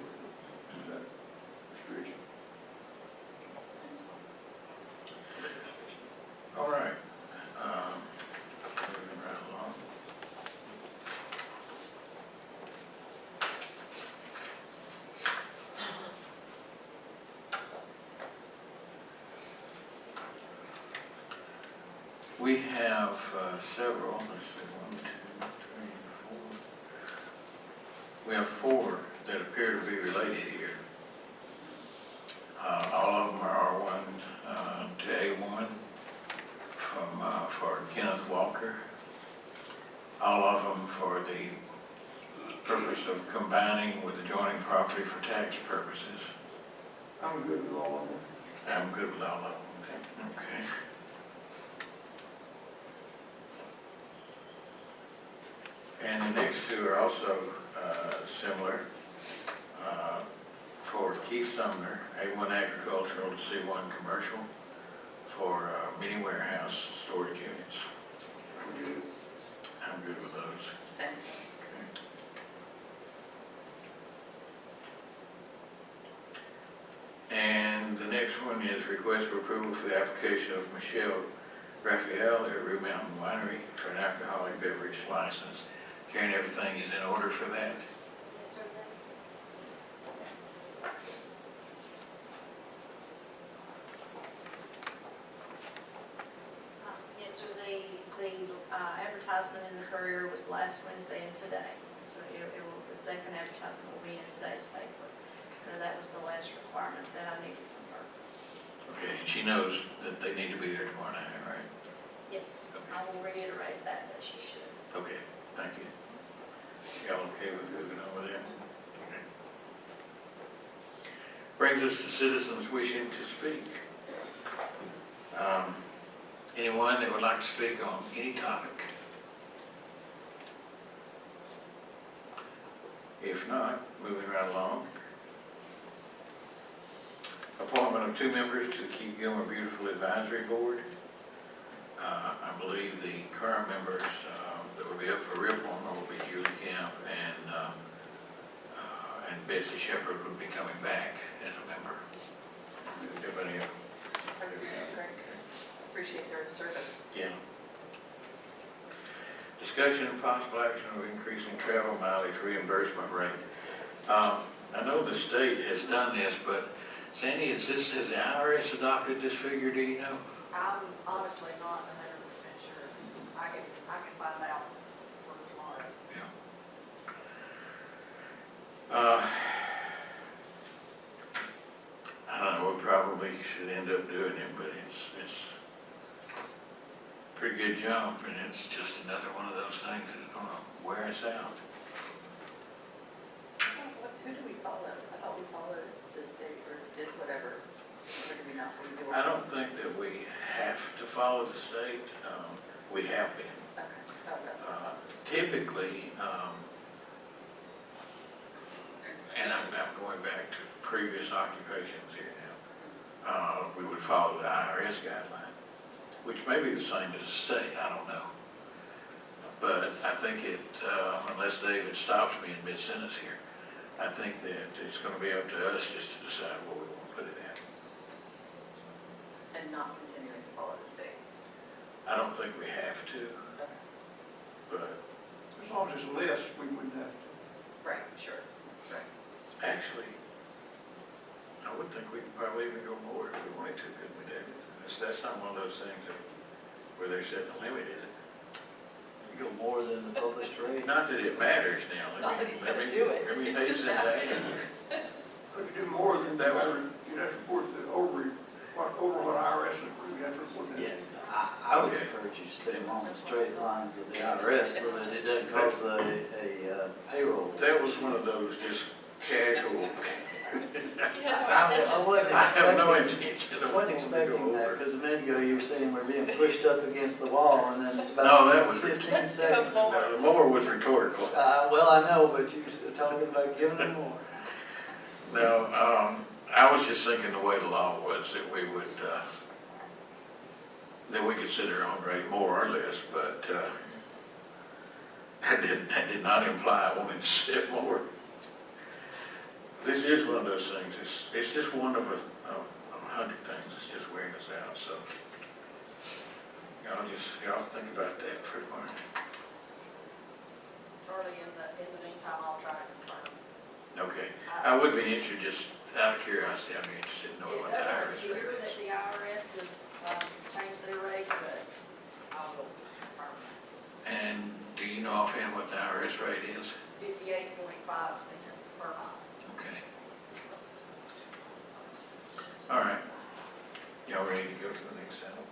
with that restriction. All right. Moving right along. We have several, let's see, 1, 2, 3, 4. We have 4 that appear to be related here. All of them are R1 to A1 for Kenneth Walker. All of them for the purpose of combining with adjoining property for tax purposes. I'm good with all of them. I'm good with all of them. Okay. And the next 2 are also similar. For Keith Sumner, A1 agricultural to C1 commercial for mini warehouse storage units. I'm good. I'm good with those. Same. Okay. And the next one is request for approval for the application of Michelle Raphael at Rue Mountain Winery for an alcoholic beverage license. Karen, everything is in order for that? Yes, sir. Yes, sir, the advertisement in the Courier was last Wednesday and today. So the second advertisement will be in today's paper. So that was the last requirement that I needed from her. Okay, and she knows that they need to be there tomorrow night, right? Yes, I will reiterate that she should. Okay, thank you. Y'all okay with moving over there? Okay. Brings us to citizens wishing to speak. Anyone that would like to speak on any topic? If not, moving right along. Appointment of 2 members to the Keep Gilmer Beautiful Advisory Board. I believe the current members that will be up for reappointment will be Julie Camp and Betsy Shepherd will be coming back as a member. Everybody else? Great. Appreciate their service. Yeah. Discussion and possible action of increasing travel mileage reimbursement rate. I know the state has done this, but Sandy, has the IRS adopted this figure, do you know? I'm honestly not 100% sure. I can find out for tomorrow. Yeah. I don't know, we probably should end up doing it, but it's a pretty good jump, and it's just another one of those things that's gonna wear us out. Who do we follow? I thought we followed the state or did whatever. Or did we not? I don't think that we have to follow the state. We have been. Okay. Oh, that's. Typically, and I'm going back to occupations here now, we would follow the IRS guideline, which may be the same as the state, I don't know. But I think it, unless David stops me in mid-sentence here, I think that it's going to be up to us just to decide where we want to put it in. And not continuing to follow the state. I don't think we have to, but As long as it's less, we wouldn't have to. Right, sure, right. actually, I would think we could probably even go more if we wanted to, couldn't we, David? That's not one of those things that, where they're setting a limit, is it? You go more than the published rate. Not that it matters now. Not that he's gonna do it. Let me It's just hasten that. asking. If you do more than That that, was- you'd have to report the over what IRS is, you have to report that. Yeah, I would encourage you to stay along the straight lines of the IRS so that it doesn't cause a payroll. That was one of those just casual, I wasn't I have no expecting, intention I of wasn't wanting to expecting go that, over. because a minute ago you were saying we're being pushed up against the wall, and then No, that about was 15 Let's go seconds. more. No, the more was rhetorical. Well, I know, but you were talking about giving them more. No, I was just thinking the way the law was that we would, that we could sit our own rate more or less, but that did not imply I wanted to sit more. This is one of those things, it's just one of a 100 things that's just wearing us out, so y'all think about that for a while. Charlie, in the meantime, I'll try to confirm. Okay, I would be interested, just out of curiosity, I'd be interested in knowing It what the doesn't IRS appear rate that is. the IRS has changed their rate, but I'll go confirm that. And do you know offhand what the IRS rate is? 58.5 cents per mile. Okay. All right. Y'all ready to go to the next item?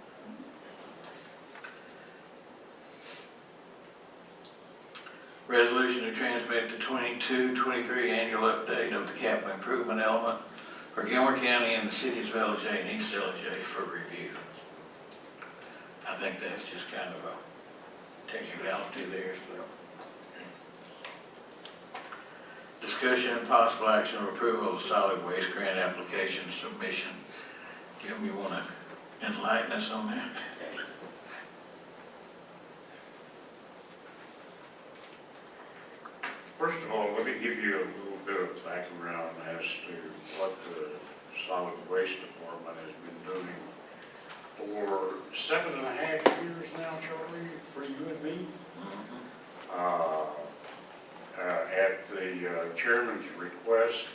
Resolution to transmit the 22-23 annual update of the capital improvement element for Gilmer County and the cities of LJ and East LJ for review. I think that's just kind of a technicality there, so. Discussion and possible action of approval of solid waste grant application submission. Jim, you want to enlighten us on that? First of all, let me give you a little bit of background as to what the solid waste department has been doing for 7.5 years now, Charlie, for you and me. At the chairman's request,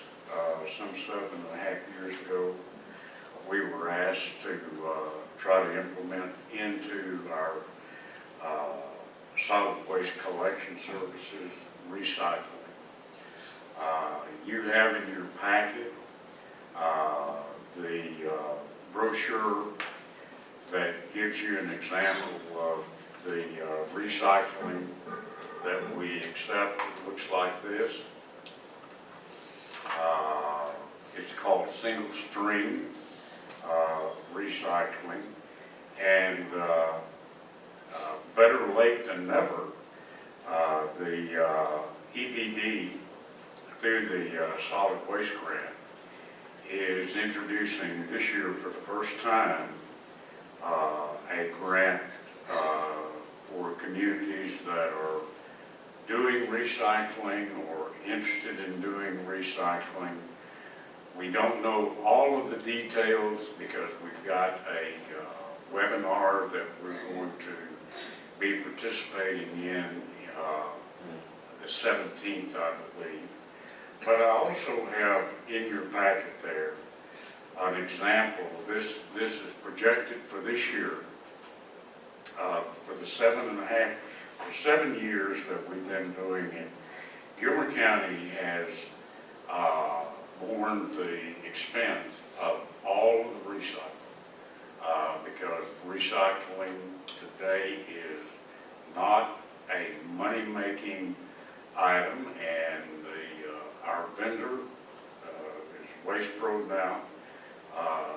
some 7.5 years ago, we were asked to try to implement into our solid waste collection services recycling. You have in your packet the brochure that gives you an example of the recycling that we accept. It looks like this. It's called single stream recycling, and better late than never, the EPD through the solid waste grant is introducing this year for the first time a grant for communities that are doing recycling or interested in doing recycling. We don't know all of the details because we've got a webinar that we're going to be participating in the 17th, I believe. But I also have in your packet there an example. This is projected for this year, for the 7 years that we've been doing it. Gilmer County has borne the expense of all of the recycling because recycling today is not a money-making item, and our vendor is Waste Pro now,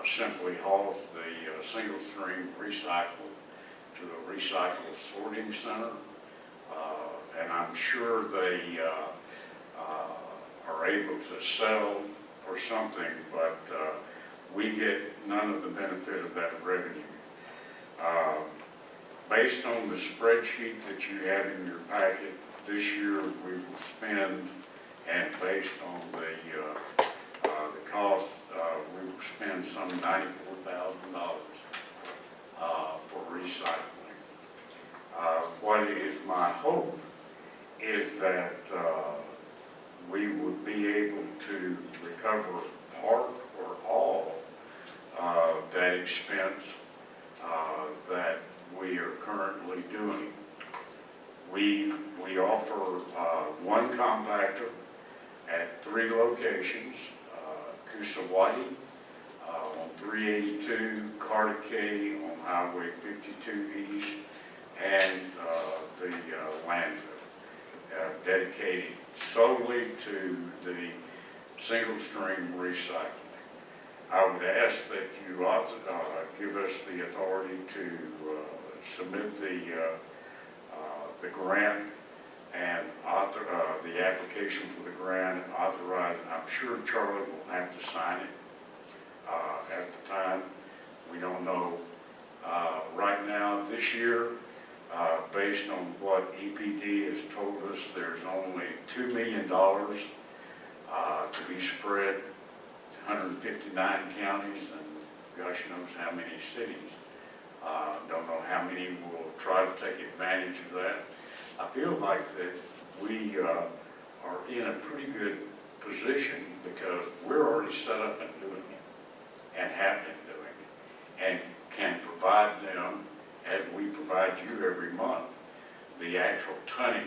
simply hauls the single stream recycle to a recycle sorting center, and I'm sure they are able to sell or something, but we get none of the benefit of that revenue. Based on the spreadsheet that you have in your packet, this year we will spend, and based on the cost, we will spend some $94,000 for recycling. What is my hope is that we would be able to recover part or all that expense that we are currently doing. We offer one compactor at 3 locations, Coosawattee, on 382, Carnegie on Highway 52 East, and the landfill, dedicated solely to the single stream recycling. I would ask that you give us the authority to submit the grant and the application for the grant and authorize. I'm sure Charlie will have to sign it at the time. We don't know right now. This year, based on what EPD has told us, there's only $2 million to be spread 159 counties and gosh knows how many cities. Don't know how many will try to take advantage of that. I feel like that we are in a pretty good position because we're already set up and doing it and have been doing it and can provide them, as we provide you every month, the actual tonnage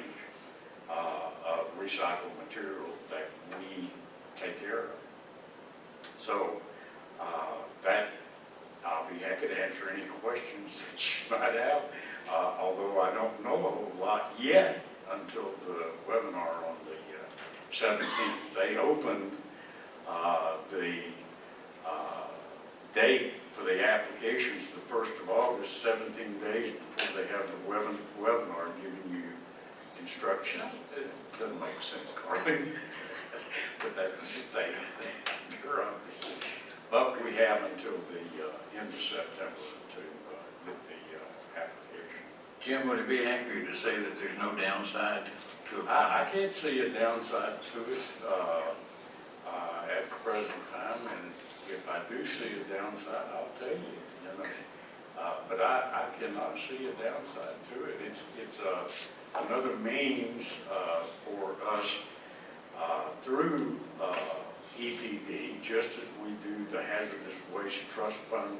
of recycled materials that we take care of. So that I'll be happy to answer any questions that you might have, although I don't know a whole lot yet until the webinar on the 17th. They opened the date for the applications the 1st of August, 17 days before they have the webinar giving you instructions. It doesn't make sense, Karleen, but that's the state of bureaucracy. But we have until the end of September to get the application. Jim, would it be accurate to say that there's no downside to it? I can't see a downside to it at the present time, and if I do see a downside, I'll tell you. But I cannot see a downside to it. It's another means for us through EPD, just as we do the Hazardous Waste Trust Fund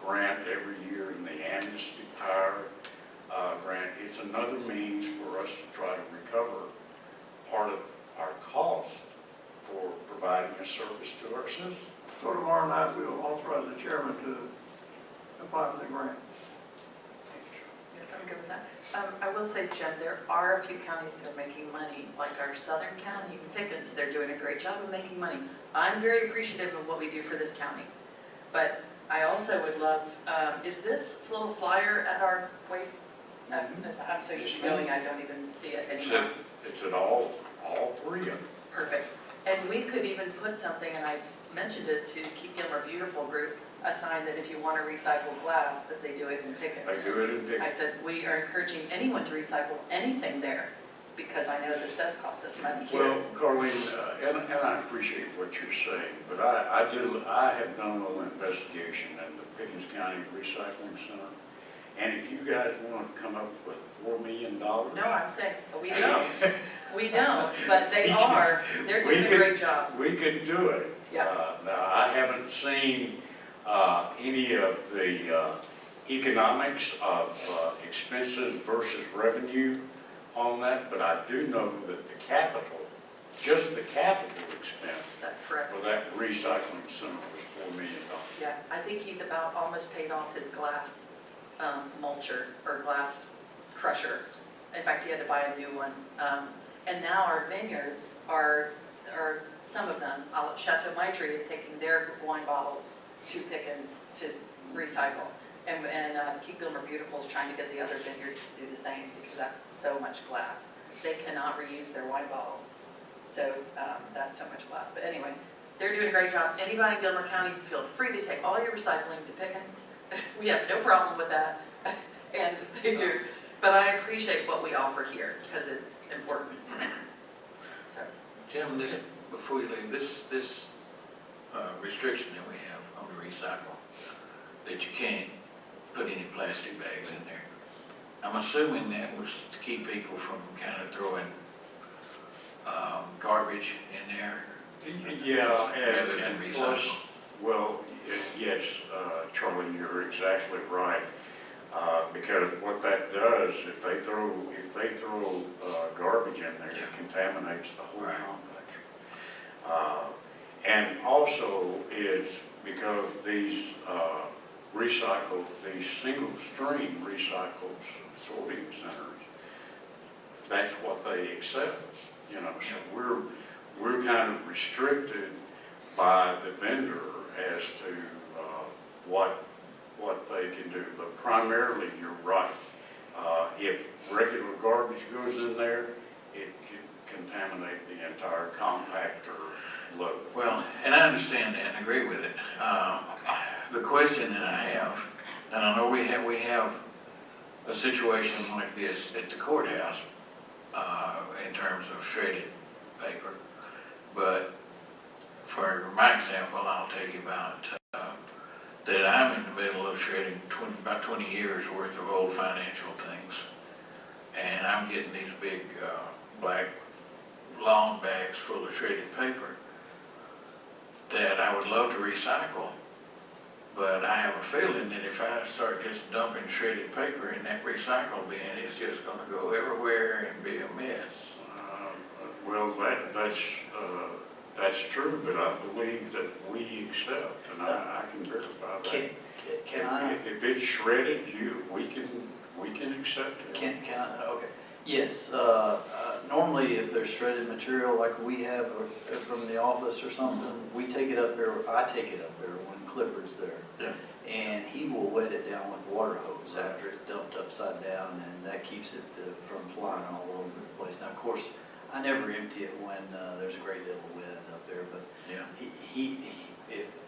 grant every year and the Amnesty Power grant. It's another means for us to try to recover part of our cost for providing a service to our citizens. So tomorrow night, we'll authorize the chairman to apply for the grant. Yes, I'm good with that. I will say, Jim, there are a few counties that are making money, like our Southern County, Pickens, they're doing a great job of making money. I'm very appreciative of what we do for this county. But I also would love, is this little flyer at our waste? I'm so used to going, I don't even see it anymore. It's at all 3 of them. Perfect. And we could even put something, and I mentioned it to Keep Gilmer Beautiful group, a sign that if you want to recycle glass, that they do it in Pickens. They do it in Pickens. I said, we are encouraging anyone to recycle anything there, because I know this does cost us money here. Well, Karleen, and I appreciate what you're saying, but I have done a little investigation in the Pickens County Recycling Center, and if you guys want to come up with $4 million. No, I'm saying, we don't. We don't, but they're doing a great job. We could do it. Yeah. Now, I haven't seen any of the economics of expenses versus revenue on that, but I do know that the capital, just the capital expense That's correct. for that recycling center was $4 million. Yeah, I think he's about almost paid off his glass mulcher or glass crusher. In fact, he had to buy a new one. And now our vineyards are some of them, Chateau Maitre is taking their wine bottles to Pickens to recycle. And Keep Gilmer Beautiful is trying to get the other vineyards to do the same because that's so much glass. They cannot reuse their wine bottles. So that's so much glass. But anyway, They're doing a great job. Anybody in Gilmer County, feel free to take all your recycling to Pickens. We have no problem with that, and they do. But I appreciate what we offer here, because it's important. So, Tim, this, before you leave, this restriction that we have on the recycle, that you can't put any plastic bags in there. I'm assuming that was to keep people from kind of throwing garbage in there. Yeah, Rather than and recycle. plus, well, yes, Charlie, you're exactly right. Because what that does, if they throw garbage in there, Yeah. it contaminates the whole Right. complex. And also is because these these single stream recycled sorting centers, that's what they accept, you know, so we're kind of restricted by the vendor as to what they can do, but primarily, you're right. If regular garbage goes in there, it can contaminate the entire compactor load. Well, and I understand that and agree with it. The question that I have, and I know we have a situation like this at the courthouse, in terms of shredded paper, but for my example, I'll tell you about, that I'm in the middle of shredding about 20 years worth of old financial things. And I'm getting these big, black long bags full of shredded paper that I would love to recycle, but I have a feeling that if I start just dumping shredded paper in that recycle bin, it's just gonna go everywhere and be a mess. Well, that's true, but I believe that we accept, and I can verify that. Can I? If it's shredded, we can accept it. Can I, okay. Yes, normally if there's shredded material like we have from the office or something, we take it up there, I take it up there when Clifford's there. Yeah. And he will wet it down with water hose after it's dumped upside down, and that keeps it from flying all over the place. Now, of course, I never empty it when there's a great deal of wind up there, but Yeah.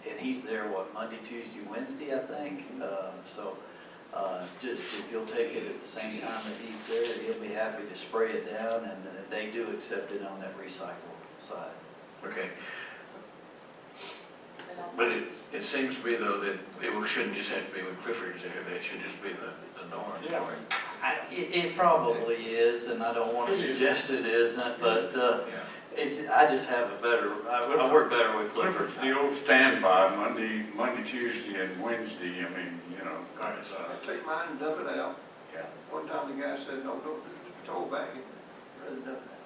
and he's there, what, Monday, Tuesday, Wednesday, I think? Just if you'll take it at the same time that he's there, he'll be happy to spray it down, and they do accept it on that recycle side. Okay. But it seems to be though that it shouldn't just have to be when Clifford's there, that should just be the norm. Yeah. It probably is, and I don't want to suggest it isn't, but Yeah. I just have a better, I work better with Clifford. Clifford's the old standby, Monday, Tuesday, and Wednesday, I mean, you know. it's, I take mine and dump it out. Yeah. One time the guy said, no, don't throw it back in, rather dump it out.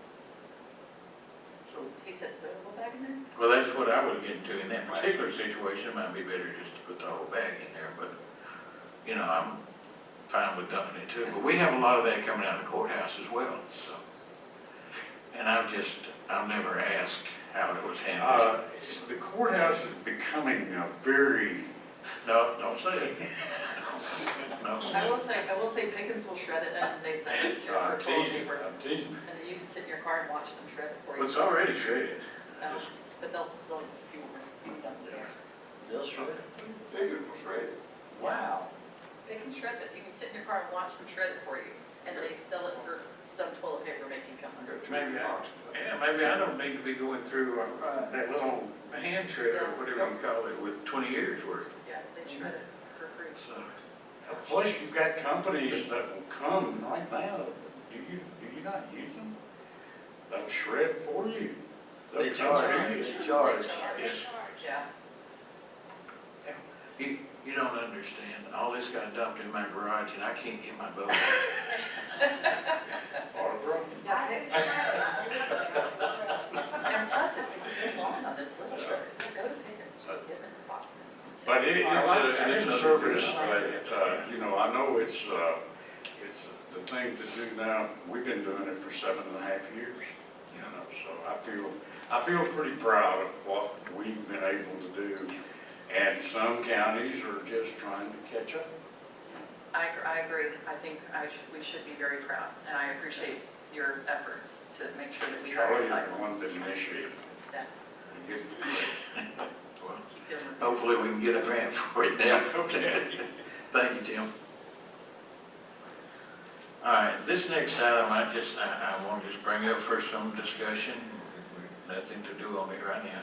So, he said, put a little bag in there? Well, that's what I would get into in that particular situation. It might be better just to put the whole bag in there, but, you know, I'm fine with dumping it too. But we have a lot of that coming out of the courthouse as well, so. And I've never asked how it was handled. The courthouse is becoming a very, No, don't say it. No. I will say Pickens will shred it, and they send it to for I'm toilet teasing, paper. I'm teasing. And then you can sit in your car and watch them shred it for you. Well, it's already shredded. But they'll, if you want to, done there. They'll shred it. figures will shred it. Wow. They can shred it, you can sit in your car and watch them shred it for you, and they sell it for some toilet paper making company. Maybe I don't need to be going through that little hand shredder, or whatever you call it, with 20 years worth. Yeah, they shred it for free. So, Plus, you've got companies that will come right now, do you not use them? They'll shred for you. They'll They come charge, to you. they charge. Yes. Yeah. You don't understand. All this got dumped in my garage and I can't get my boat. Barbara? And plus, it takes so long on this little shredder. Go to Pickens, just get in the box. and sit But in your car. it's a service that, you know, I know it's the thing to do now. We've been doing it for 7.5 years, you know, so I feel pretty proud of what we've been able to do. And some counties are just trying to catch up. I agree. I think we should be very proud, and I appreciate your efforts to make sure that we have Charlie's the recycling. one that initiated. Yeah. It's too late. Well, Keep Gilmer. hopefully we can get a grant for it now. Okay. Thank you, Tim. All right, this next item, I want to just bring up for some discussion. Nothing to do on it right now.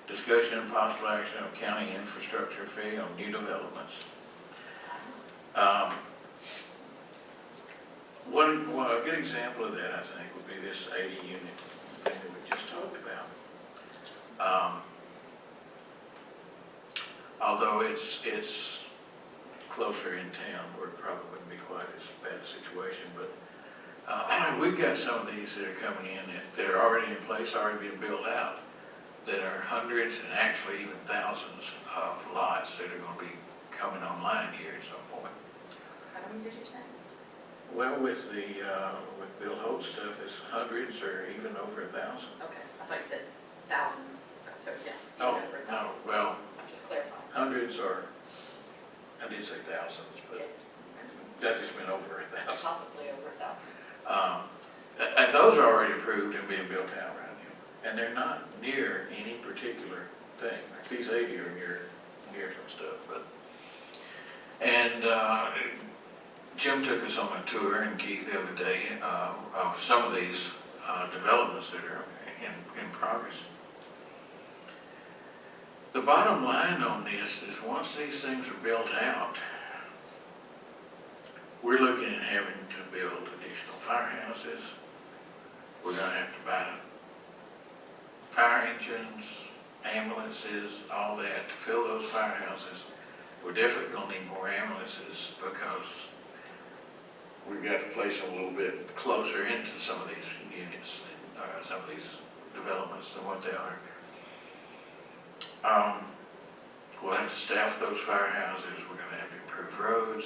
Discussion and possible action on county infrastructure fee on new developments. A good example of that, I think, would be this 80-unit thing that we just talked about. Although it's closer in town, where it probably wouldn't be quite as bad a situation, but we've got some of these that are coming in that are already in place, already being built out, that are hundreds and actually even thousands of lots that are going to be coming online here at some point. How many did you say? Well, with Bill Holt's stuff, it's hundreds or even over 1,000. Okay, I thought you said thousands, so yes. Oh, even over no, 1,000. well, I'm just clarifying. hundreds or, I did say thousands, but that just meant over 1,000. Possibly over 1,000. And those are already approved and being built out right now. And they're not near any particular thing. Like these 80 are near some stuff, but. And Jim took us on a tour, and Keith the other day, of some of these developments that are in progress. The bottom line on this is once these things are built out, we're looking at having to build additional firehouses. We're going to have to buy fire engines, ambulances, all that to fill those firehouses. We're definitely going to need more ambulances because we've got to place them a little bit closer into some of these units, some of these developments than what they are. We'll have to staff those firehouses. We're going to have to improve roads.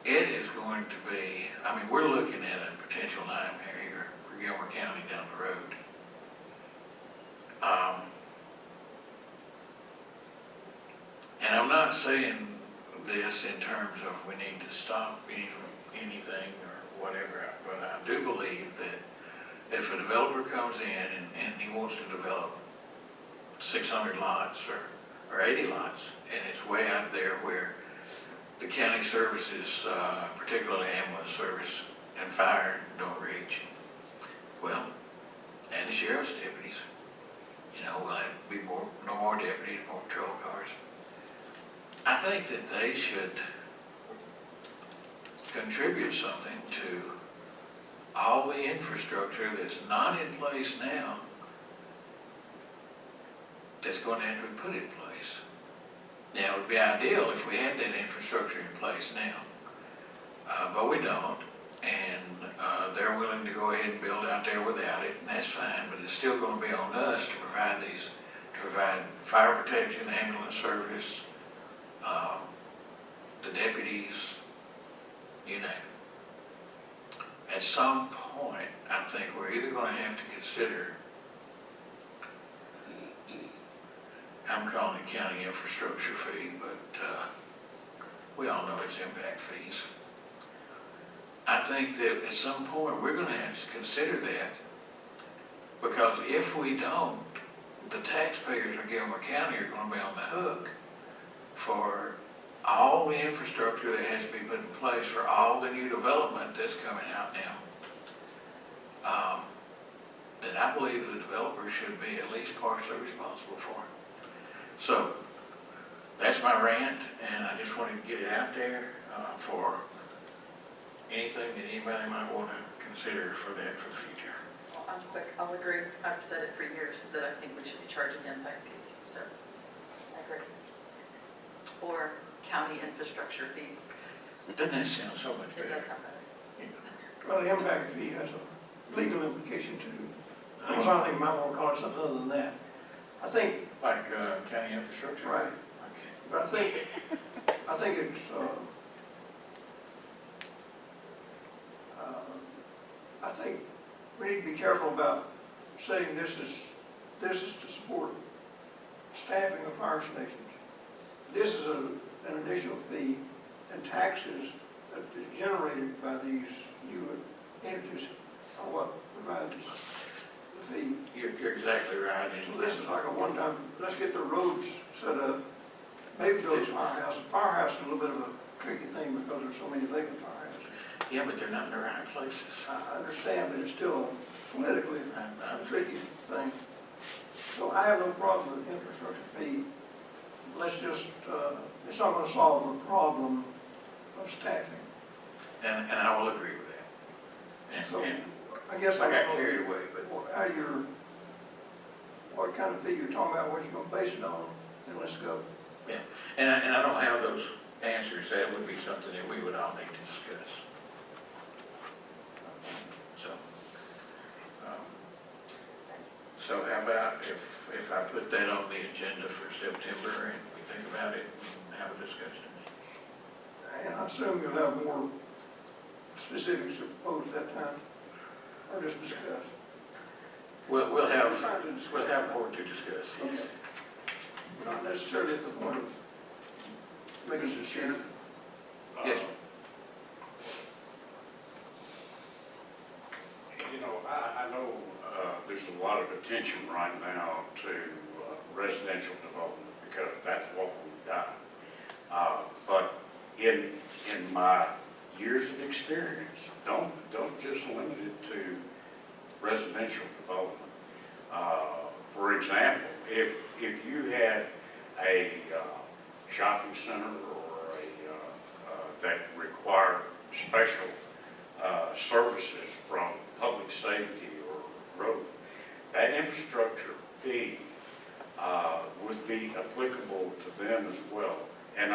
It is going to be, I mean, we're looking at a potential nightmare here for Gilmer County down the road. And I'm not saying this in terms of we need to stop anything or whatever, but I do believe that if a developer comes in and he wants to develop 600 lots or 80 lots, and it's way out there where the county services, particularly ambulance service and fire, don't reach, well, and the sheriff's deputies, we'll have to be no more deputies, more patrol cars. I think that they should contribute something to all the infrastructure that's not in place now that's going to have to be put in place. Now, it would be ideal if we had that infrastructure in place now, but we don't, and they're willing to go ahead and build out there without it, and that's fine, but it's still going to be on us to provide fire protection, ambulance service, the deputies, you name it. At some point, I think we're either going to have to consider, I'm calling it county infrastructure fee, but we all know it's impact fees. I think that at some point we're going to have to consider that, because if we don't, the taxpayers of Gilmer County are going to be on the hook for all the infrastructure that has to be put in place for all the new development that's coming out now. That I believe the developer should be at least partially responsible for. So that's my rant, and I just wanted to get it out there for anything that anybody might want to consider for that for the future. Well, I'm quick, I'll agree. I've said it for years that I think we should be charging impact fees, so I agree. Or county infrastructure fees. Doesn't that sound so much It better? does sound better. Well, the impact fee has a legal implication too. So I think we might want to call it something other than that. I think, Like county infrastructure? right, Okay. but I think it's, I think we need to be careful about saying this is to support staffing of fire stations. This is an additional fee and taxes that is generated by these new entities are what provides the fee. You're exactly right. So this is like a one-time, let's get the roads set up, maybe go to firehouse. Firehouse is a little bit of a tricky thing because there's so many vacant firehouses. Yeah, but they're not in the right places. I understand, but it's still a politically a tricky thing. So I have no problem with infrastructure fee. Let's just, it's not gonna solve the problem of staffing. And I will agree with that. So And I guess I I got don't know carried away, but how you're, what kind of fee you're talking about, what you're gonna base it on, and let's go. and I don't have those answers. That would be something that we would all need to discuss. So, so how about if I put that on the agenda for September and we think about it and have a discussion? And I assume you'll have more specifics to propose that time, or just discuss. We'll have Fine to discuss. more to discuss, yes. Okay. Not necessarily at the point of making a decision. Yes. You know, I know there's a lot of attention right now to residential development because that's what we've got. But in my years of experience, don't just limit it to residential development. For example, if you had a shopping center or that required special services from public safety or road, that infrastructure fee would be applicable to them as well. And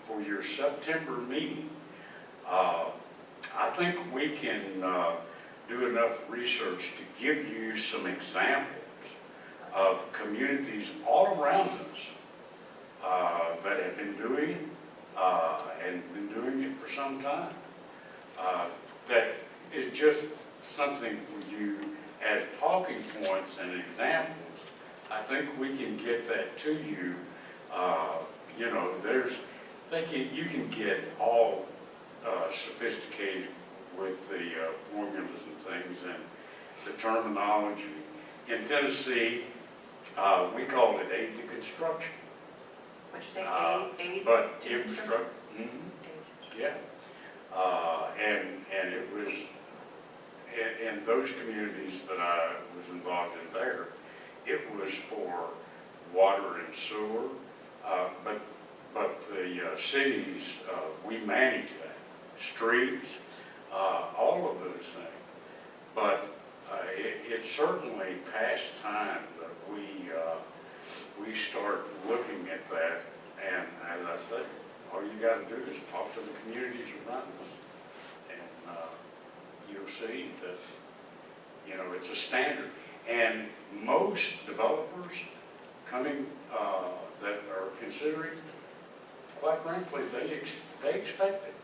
for your September meeting, I think we can do enough research to give you some examples of communities all around us that have been doing it and been doing it for some time. That is just something for you as talking points and examples. I think we can get that to you. You know, you can get all sophisticated with the formulas and things and the terminology. In Tennessee, we called it aid to construction. What'd you say, aid But to infrastructure, yeah. And it was, in those communities that I was involved in there, it was for water and sewer, but the cities, we manage that, streets, all of those things. But it's certainly past time that we start looking at that. And as I say, all you got to do is talk to the communities around us, and you'll see that, you know, it's a standard. And most developers coming that are considering, quite frankly, they expect it.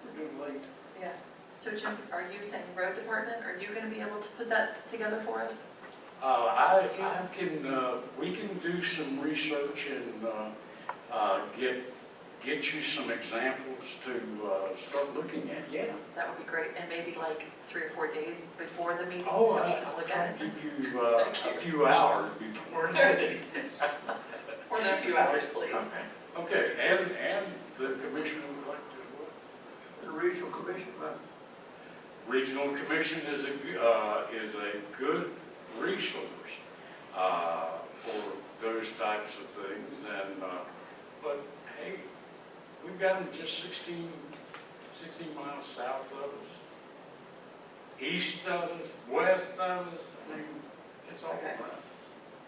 We're getting late. Yeah. So Jim, are you saying road department, are you gonna be able to put that together for us? I can, we can do some research and get you some examples to start looking at, yeah. That would be great, and maybe like 3 or 4 days before the meeting, Oh, so we can look at it. I'll give you a few hours before that. More than a few hours, please. Okay, and the commission would like to, The regional commission, Regional Commission is a good resource for those types of things, and but hey, we've got them just 16 miles south of us, east of us, west of us. I mean, it's all Okay. around.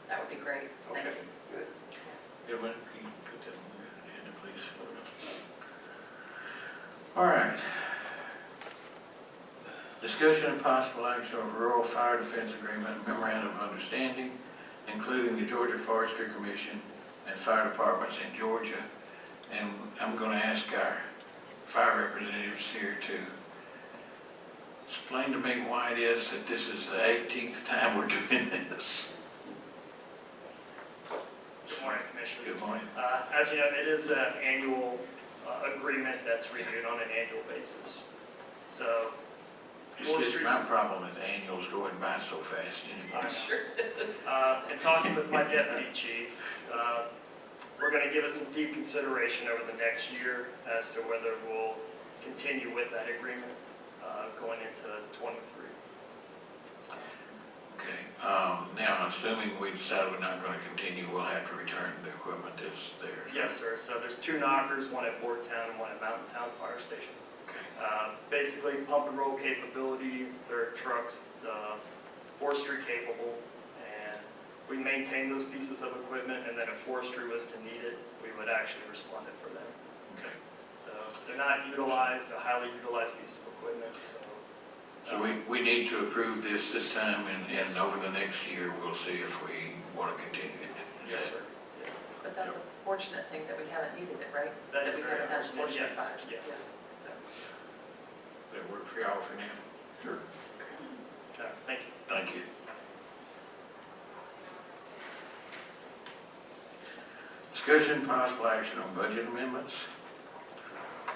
That would be great, thank Okay. you. Everyone, can you put that on your agenda, please? All right. Discussion and possible action on rural fire defense agreement memorandum of understanding, including the Georgia Forestry Commission and fire departments in Georgia. And I'm going to ask our fire representatives here to explain to me why it is that this is the 18th time we're doing this. Good morning, Commissioner. Good morning. As you know, it is an annual agreement that's renewed on an annual basis. So It's just my problem with annuals going by so fast I anyway. know. Sure is. And talking with my deputy chief, we're gonna give it some deep consideration over the next year as to whether we'll continue with that agreement, going into '23. Okay, now assuming we decide we're not gonna continue, we'll have to return the equipment that's there. Yes, sir. So there's 2 knockers, one at Boardtown and one at Mountain Town Fire Station. Okay, Basically pump and roll capability, they're trucks, forestry capable, and we maintain those pieces of equipment, and then if forestry was to need it, we would actually respond it for them. okay. So they're not utilized, a highly utilized piece of equipment, so. So we need to approve this time, and Yes. over the next year, we'll see if we want to continue it. Is Yes, that- sir. Yeah. But that's a fortunate thing that we haven't needed it, right? That is we very haven't had fortunate, forestry yes, fires. yeah. So, That work for y'all for now? Sure. So, thank you. Thank you. Discussion possible action on budget amendments.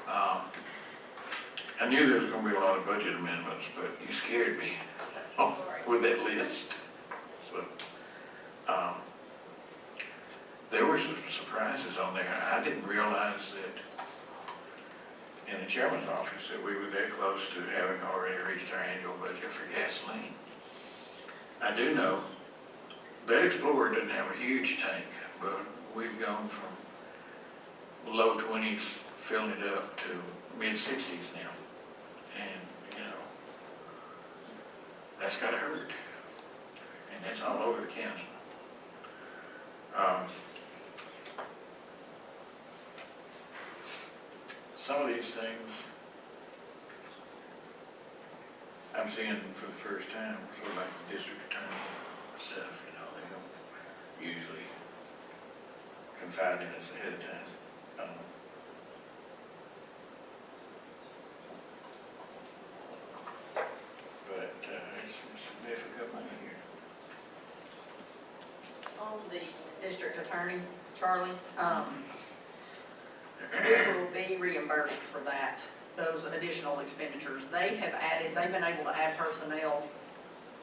I knew there was going to be a lot of budget amendments, but you scared me with that list. So, there were some surprises on there. I didn't realize that in the chairman's office that we were that close to having already reached our annual budget for gasoline. I do know that Explorer doesn't have a huge tank, but we've gone from low 20s filling it up to mid 60s now. And, you know, that's gotta hurt. And that's all over the county. Some of these things I'm seeing for the first time, sort of like the district attorney stuff, you know, they don't usually confide in us ahead of time. But it's some significant money here. On the district attorney, Charlie, we will be reimbursed for that, those additional expenditures. They've been able to add personnel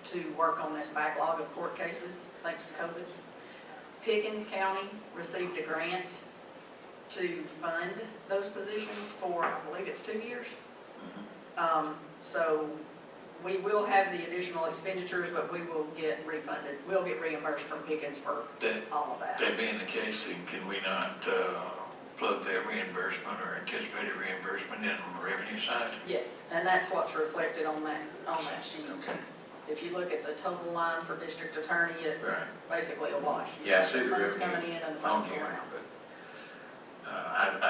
to work on this backlog of court cases, thanks to COVID. Pickens County received a grant to fund those positions for, I believe it's 2 years. So we will have the additional expenditures, but we will get refunded. We'll get reimbursed from Pickens for That, all of that. that being the case, then can we not plug that reimbursement or anticipated reimbursement in on the revenue side? Yes, and that's what's reflected on that sheet. Okay. If you look at the total line for district attorney, it's Right. basically a wash. Yeah, I see the Funds revenue coming in and the on funds going here, out. but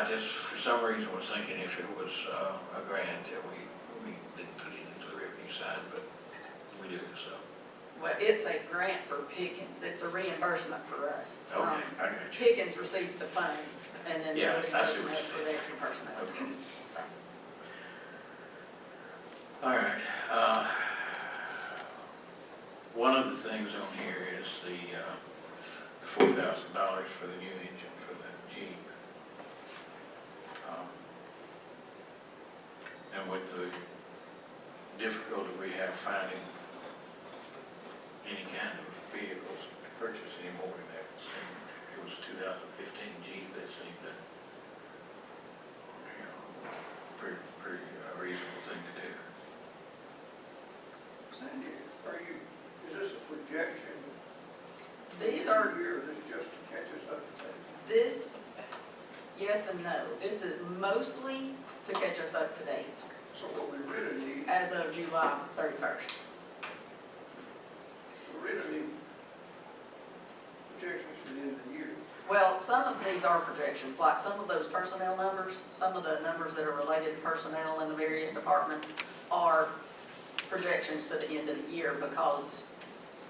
I just, for some reason, was thinking if it was a grant that we didn't put it into the revenue side, but we do, so. Well, it's a grant for Pickens, it's a reimbursement for us. Okay, I got you. Pickens received the funds, and then the Yeah, I see what reimbursement is you're for the extra personnel. Okay. So, All right. One of the things on here is the $4,000 for the new engine for the Jeep. And with the difficulty we have finding any kind of vehicles to purchase anymore, that seemed, it was 2015 Jeep that seemed to, you know, pretty reasonable thing to do. Sandy, is this a projection? These are, Year, or is this just to catch us up to date? this, yes and no, this is mostly to catch us up to date So what we really need, as of July 31st. we really need projections for the end of the year. Well, some of these are projections, like some of those personnel numbers, some of the numbers that are related to personnel in the various departments are projections to the end of the year, because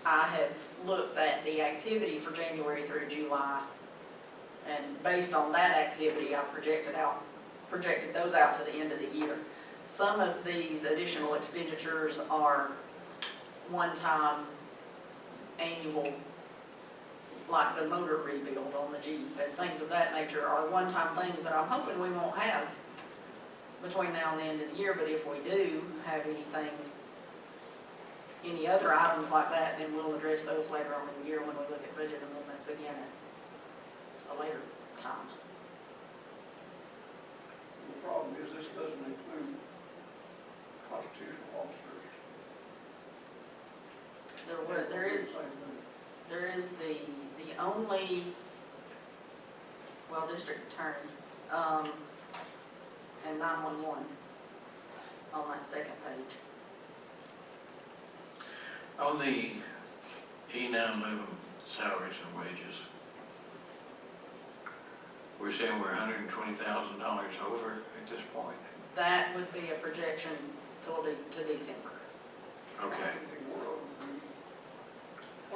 I have looked at the activity for January through July, and based on that activity, I projected those out to the end of the year. Some of these additional expenditures are one-time annual, like the motor rebuild on the Jeep and things of that nature, are one-time things that I'm hoping we won't have between now and the end of the year, but if we do have anything any other items like that, then we'll address those later on in the year when we look at budget amendments again at a later time. The problem is this doesn't include constitutional officers. There is the only, well, district attorney, and 911 on that second page. On the E911 salaries and wages, we're saying we're $120,000 over at this point. That would be a projection to December. Okay.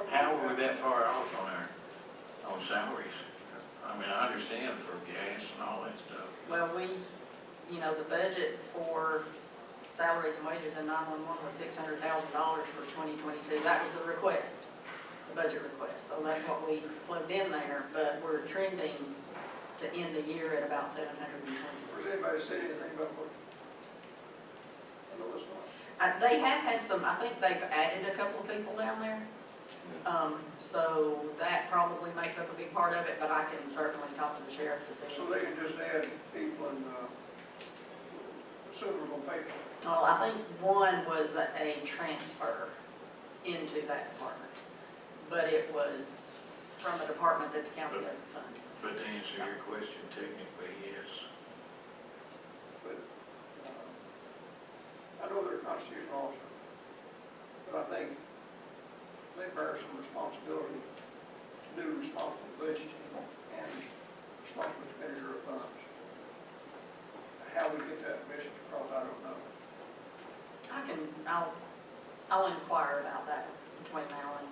How are we that far off on salaries? I mean, I understand for gas and all that stuff. Well, the budget for salaries and wages in 911 was $600,000 for 2022. That was the request, the budget request. So that's what we plugged in there, but we're trending to end the year at about 720. Has anybody said anything about what? I know it's not. They have had some, I think they've added a couple of people down there. So that probably makes up a big part of it, but I can certainly talk to the sheriff to see. So they can just add people and, assume we're gonna pay for it. Well, I think one was a transfer into that department, but it was from a department that the county doesn't fund. But to answer your question, technically, yes. But, I know they're a constitutional officer, but I think they bear some responsibility to do responsible budgeting and responsible expenditure of funds. How we get that message across, I don't know. I'll inquire about that between now and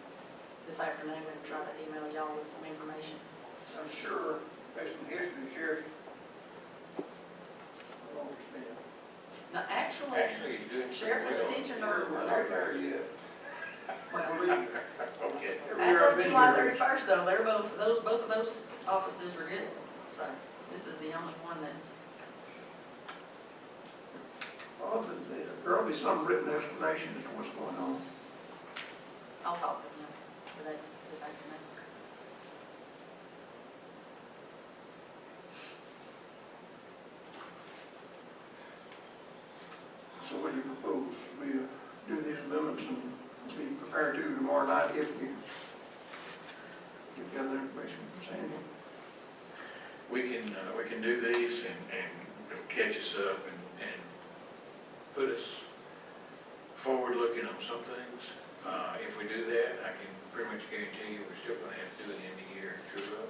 this afternoon and try to email y'all with some information. I'm sure, based on history, the sheriff will understand. Now, actually, Actually, he's doing sheriff and pretty well. detention We're not there yet. well, Okay. as of July 31st though, both of those offices are good. So this is the only one that's, Well, there'll be some written explanation as to what's going on. I'll talk with him today, this afternoon. So what do you propose? We do these amendments and be prepared to tomorrow night if we get the other information from Sandy. We can do these and it'll catch us up and put us forward looking on some things. If we do that, I can pretty much guarantee you we're still gonna have to do it in the year and true up.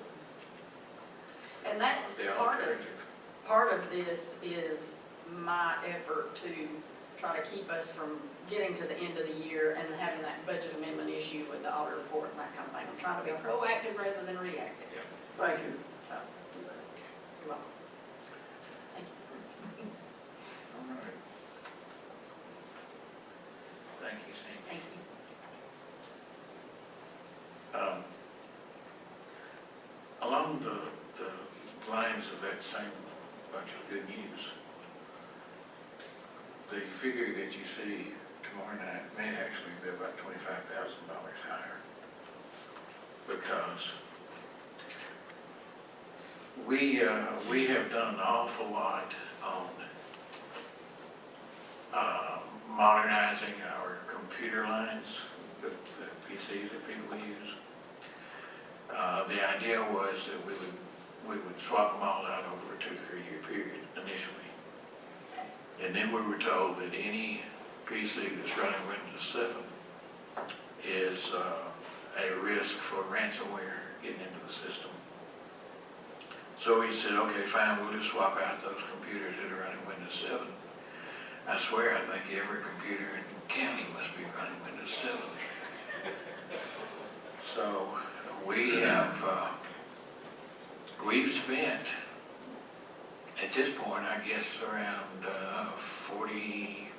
And that's The part of this is my effort to try to keep us from getting to the end of the year and having that budget amendment issue with the audit report and that kind of thing. I'm trying to be proactive rather than reactive. Thank you. So, you're welcome. Thank you. All right. Thank you, Sandy. Thank you. Along the lines of that same bunch of good news, the figure that you see tomorrow night may actually be about $25,000 higher, because we have done an awful lot on modernizing our computer lines, the PCs that people use. The idea was that we would swap them all out over a 2-3 year period initially. And then we were told that any PC that's running Windows 7 is a risk for ransomware getting into the system. So we said, okay, fine, we'll just swap out those computers that are running Windows 7. I swear, I think every computer in the county must be running Windows 7. So we've spent, at this point, I guess, around $45,000,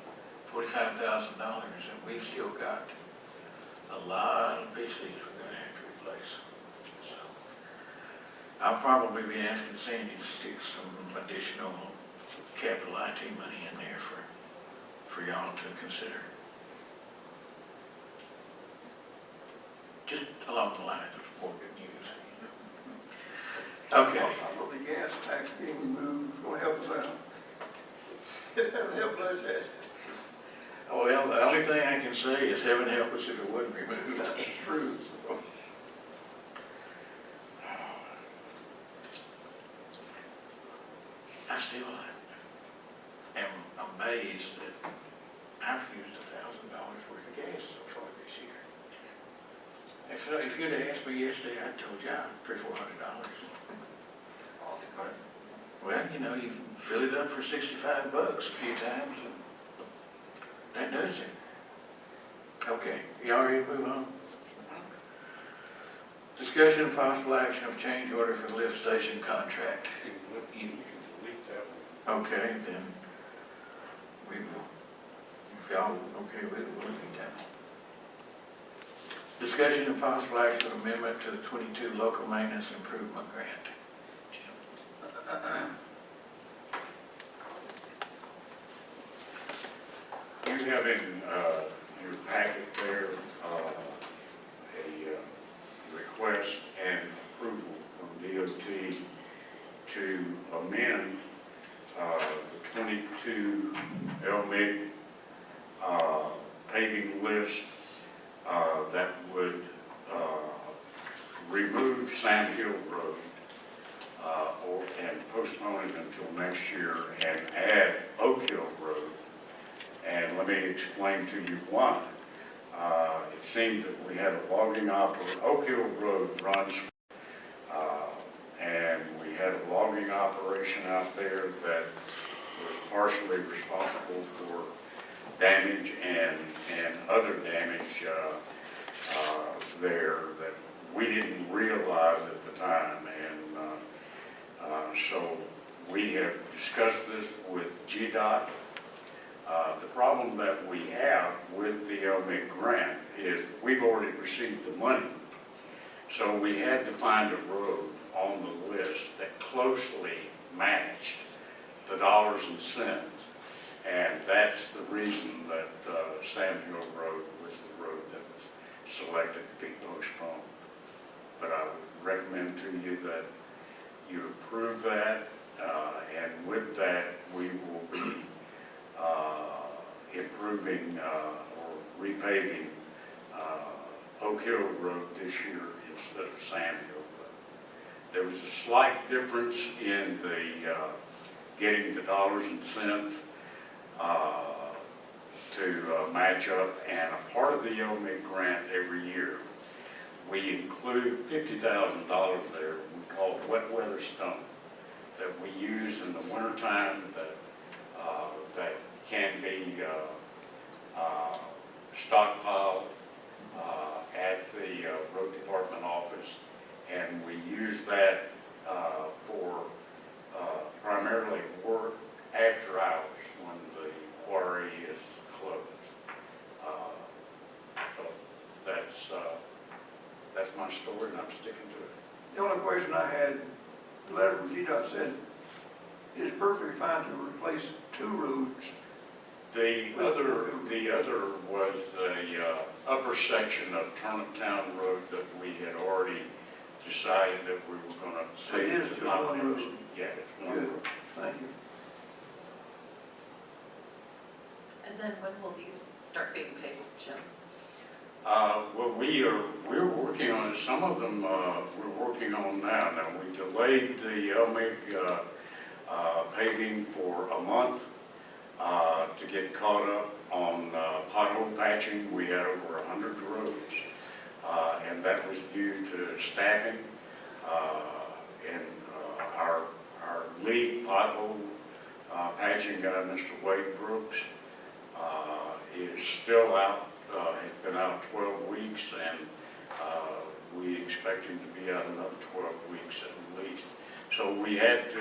and we've still got a lot of PCs we're going to have to replace. So I'll probably be asking Sandy to stick some additional capital IT money in there for y'all to consider. along the lines of more good news. Okay. I know the gas tax being removed is gonna help us out. It hasn't helped us yet. Well, the only thing I can say is heaven help us if it wasn't removed. That's true. I still am amazed that I've used $1,000 worth of gas so far this year. If you'd have asked me yesterday, I'd told you $300-400. Well, you know, you can fill it up for $65 a few times, and that does it. Okay, y'all ready to move on? Discussion and possible action of change order for the lift station contract. You can delete that one. Okay, then we will, if y'all okay with it, we'll look at that. Discussion and possible action of amendment to the 22 local maintenance improvement grant. Jim? You have in your packet there a request and approval from DOT to amend the 22 LMIG paving list that would remove Sand Hill Road and postpone it until next year and add Oak Hill Road. And let me explain to you why. It seems that we had a logging operation. Oak Hill Road runs, and we had a logging operation out there that was partially responsible for damage and other damage there that we didn't realize at the time. And so we have discussed this with GDOT. The problem that we have with the LMIG grant is we've already received the money. So we had to find a road on the list that closely matched the dollars and cents. And that's the reason that Sand Hill Road was the road that was selected to be postponed. But I would recommend to you that you approve that, and with that, we will be improving or repaving Oak Hill Road this year instead of Sand Hill Road. There was a slight difference in the getting the dollars and cents to match up, and a part of the LMIG grant every year, we include $50,000 there, we call it wet weather stone, that we use in the wintertime that can be stockpiled at the road department office, and we use that for primarily work after hours when the quarry is closed. So that's my story, and I'm sticking to it. The only question I had, the letter from GDOT said, it is perfectly fine to replace 2 roads. The other was the upper section of Turnip Town Road that we had already decided that we were going to So it is just one road. Yeah, it's one Good, road. thank you. And then when will these start being paid, Jim? Well, we're working on it. Some of them we're working on now. Now, we delayed the LMIG paving for a month to get caught up on pothole patching. We had over 100 roads, and that was due to staffing. And our lead pothole patching guy, Mr. Wade Brooks, is still out. He's been out 12 weeks, and we expect him to be out another 12 weeks at least. So we had to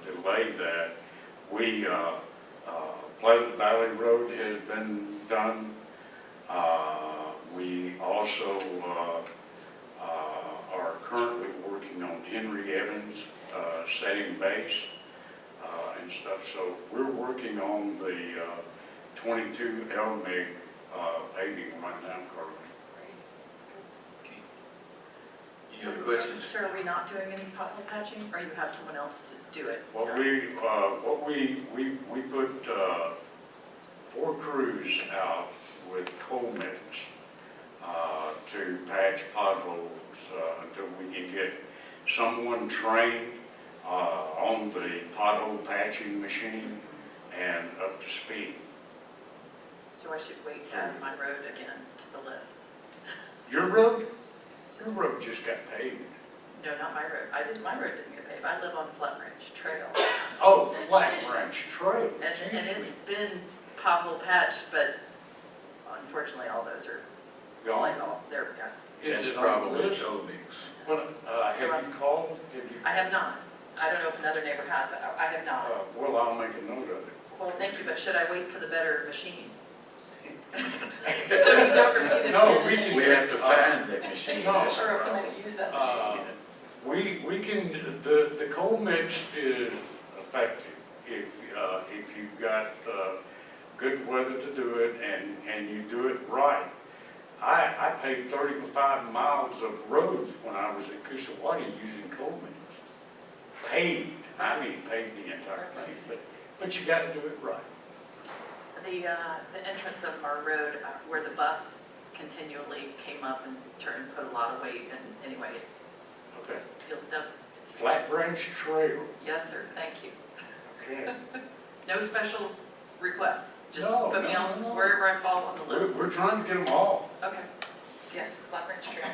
delay that. Pleasant Valley Road has been done. We also are currently working on Henry Evans setting base and stuff. So we're working on the 22 LMIG paving right now, Carleen. Any other questions? So are we not doing any pothole patching, or you have someone else to do it? What we put 4 crews out with coal mix to patch potholes until we can get someone trained on the pothole patching machine and up to speed. So I should wait to add my road again to the list? Your road just got paved. No, not my road. My road didn't get paved. I live on Flat Branch Trail. Oh, Flat Branch Trail. And it's been pothole patched, but unfortunately, all those are, Gone. like, all, there we go. Is That's it the on the problem with list? coal mix. Well, have you called? I have not. I don't know if another neighbor has. I have not. Well, I'll make a note of it. Well, thank you, but should I wait for the better machine? So you don't repeat it No, again? we can- We have to find that machine. No. That's the Or if problem. somebody used that machine. We can, the coal mix is effective if you've got good weather to do it and you do it right. I paved 35 miles of roads when I was at Kusawati using coal mix. Paved, I mean paved the entire thing, but you gotta do it right. The entrance of our road where the bus continually came up and put a lot of weight, and anyway, it's, Okay. it's, Flat Branch Trail, yes, sir, thank you. okay. No special requests, just No, put me no, on no. wherever I fall on the list. We're trying to get them all. Okay, yes, Flat Branch Trail.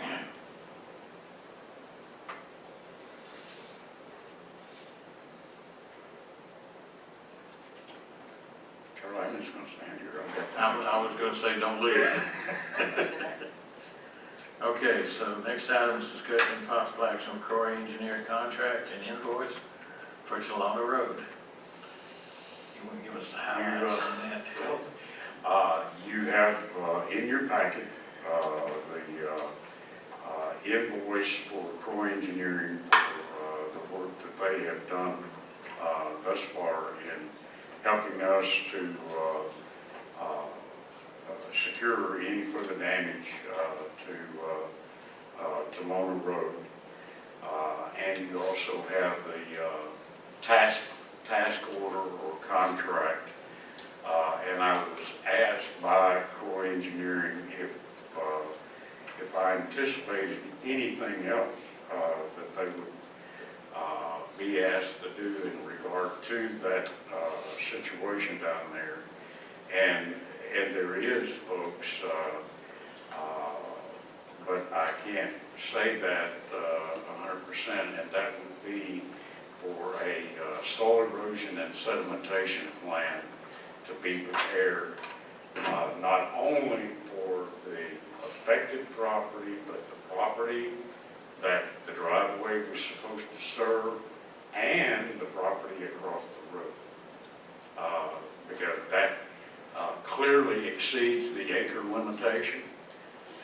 Carolina's gonna stand here. I was gonna say, don't leave. The next. Okay, so next item is discussion and possible action on Corey Engineer contract and invoice for Chelona Road. You want to give us the highlights on that? You have in your packet the invoice for Croy Engineering for the work that they have done thus far in helping us to secure any further damage to Mona Road. And you also have the task order or contract. And I was asked by Corps Engineering if I anticipated anything else that they would be asked to do in regard to that situation down there. And there is, folks, but I can't say that 100%, and that would be for a soil erosion and sedimentation plan to be prepared, not only for the affected property, but the property that the driveway was supposed to serve and the property across the road. Because that clearly exceeds the acre limitation,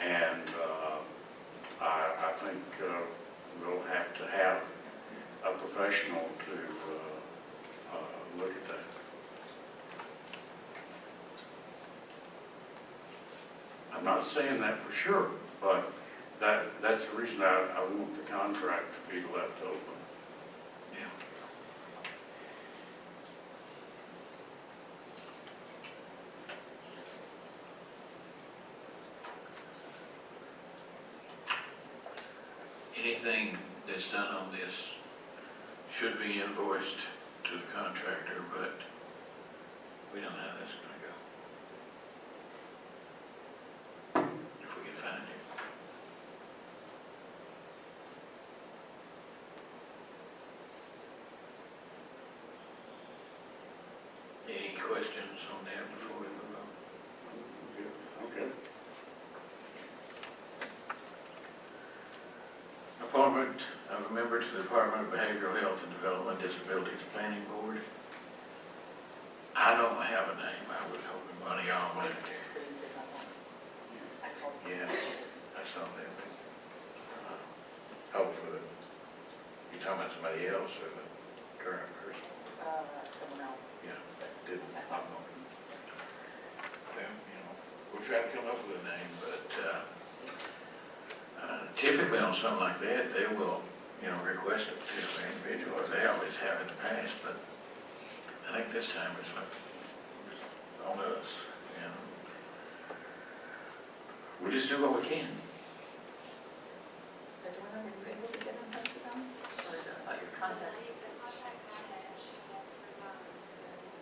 and I think we'll have to have a professional to look at that. I'm not saying that for sure, but that's the reason I want the contract to be left open. Anything that's done on this should be invoiced to the contractor, but we don't know how that's gonna go. If we can find it. Any questions on that before we move on? Okay. Appointment of a member to the Department of Behavioral Health and Development Disabilities Planning Board. I don't have a name. I was hoping money on, but I called yeah, I saw that. Oh, for the, you talking about somebody else or the current person? someone else. Yeah, that didn't, I'm not. Well, we'll try to come up with a name, but, typically on something like that, they will, you know, request a particular individual, or they always have in the past, but I think this time it's like, it's on us, and we just do what we can. But do were you able to get in touch with them? Or about your contact? The contact I had, she has resigned, so I don't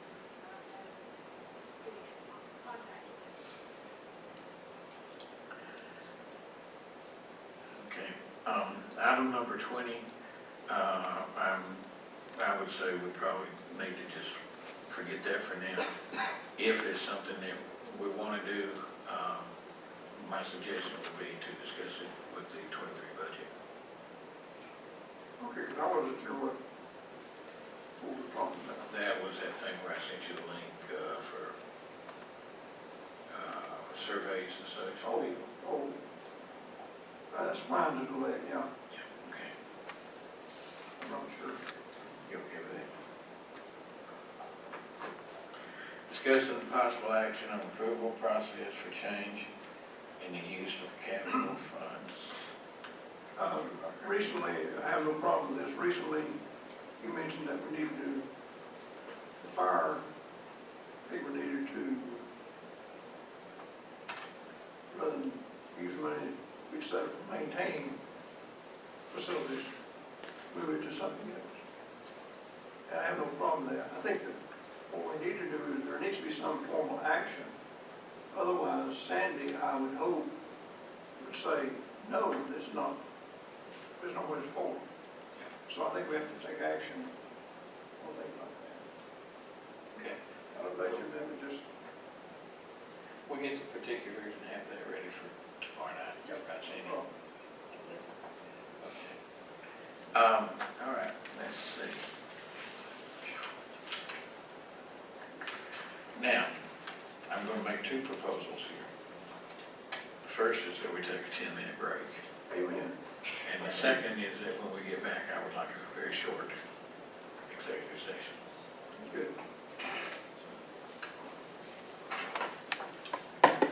know who to contact. Okay, item number 20, I would say we probably need to just forget that for now. If it's something that we want to do, my suggestion would be to discuss it with the 23 budget. Okay, 'cause I wasn't sure what we're talking about. That was that thing where I sent you the link for surveys and such. Oh, that's fine to delay, yeah, Yeah, okay. I'm not sure. You okay with that? Discussing possible action on approval process for change in the use of capital funds. Recently, I have no problem with this, recently, you mentioned that we needed to, the fire people needed to, rather than use money we set up for maintaining facilities, move it to something else. And I have no problem there. I think that what we need to do is there needs to be some formal action. Otherwise, Sandy, I would hope, would say, no, there's not, there's no way forward. So I think we have to take action on things like that. Okay. I would bet you that we just, We'll get the particulars and have that ready for tomorrow night. Right, Sandy? Okay. All right, let's see. Now, I'm going to make two proposals here. The first is that we take a 10-minute break. amen. And the second is that when we get back, I would like a very short executive session. Good.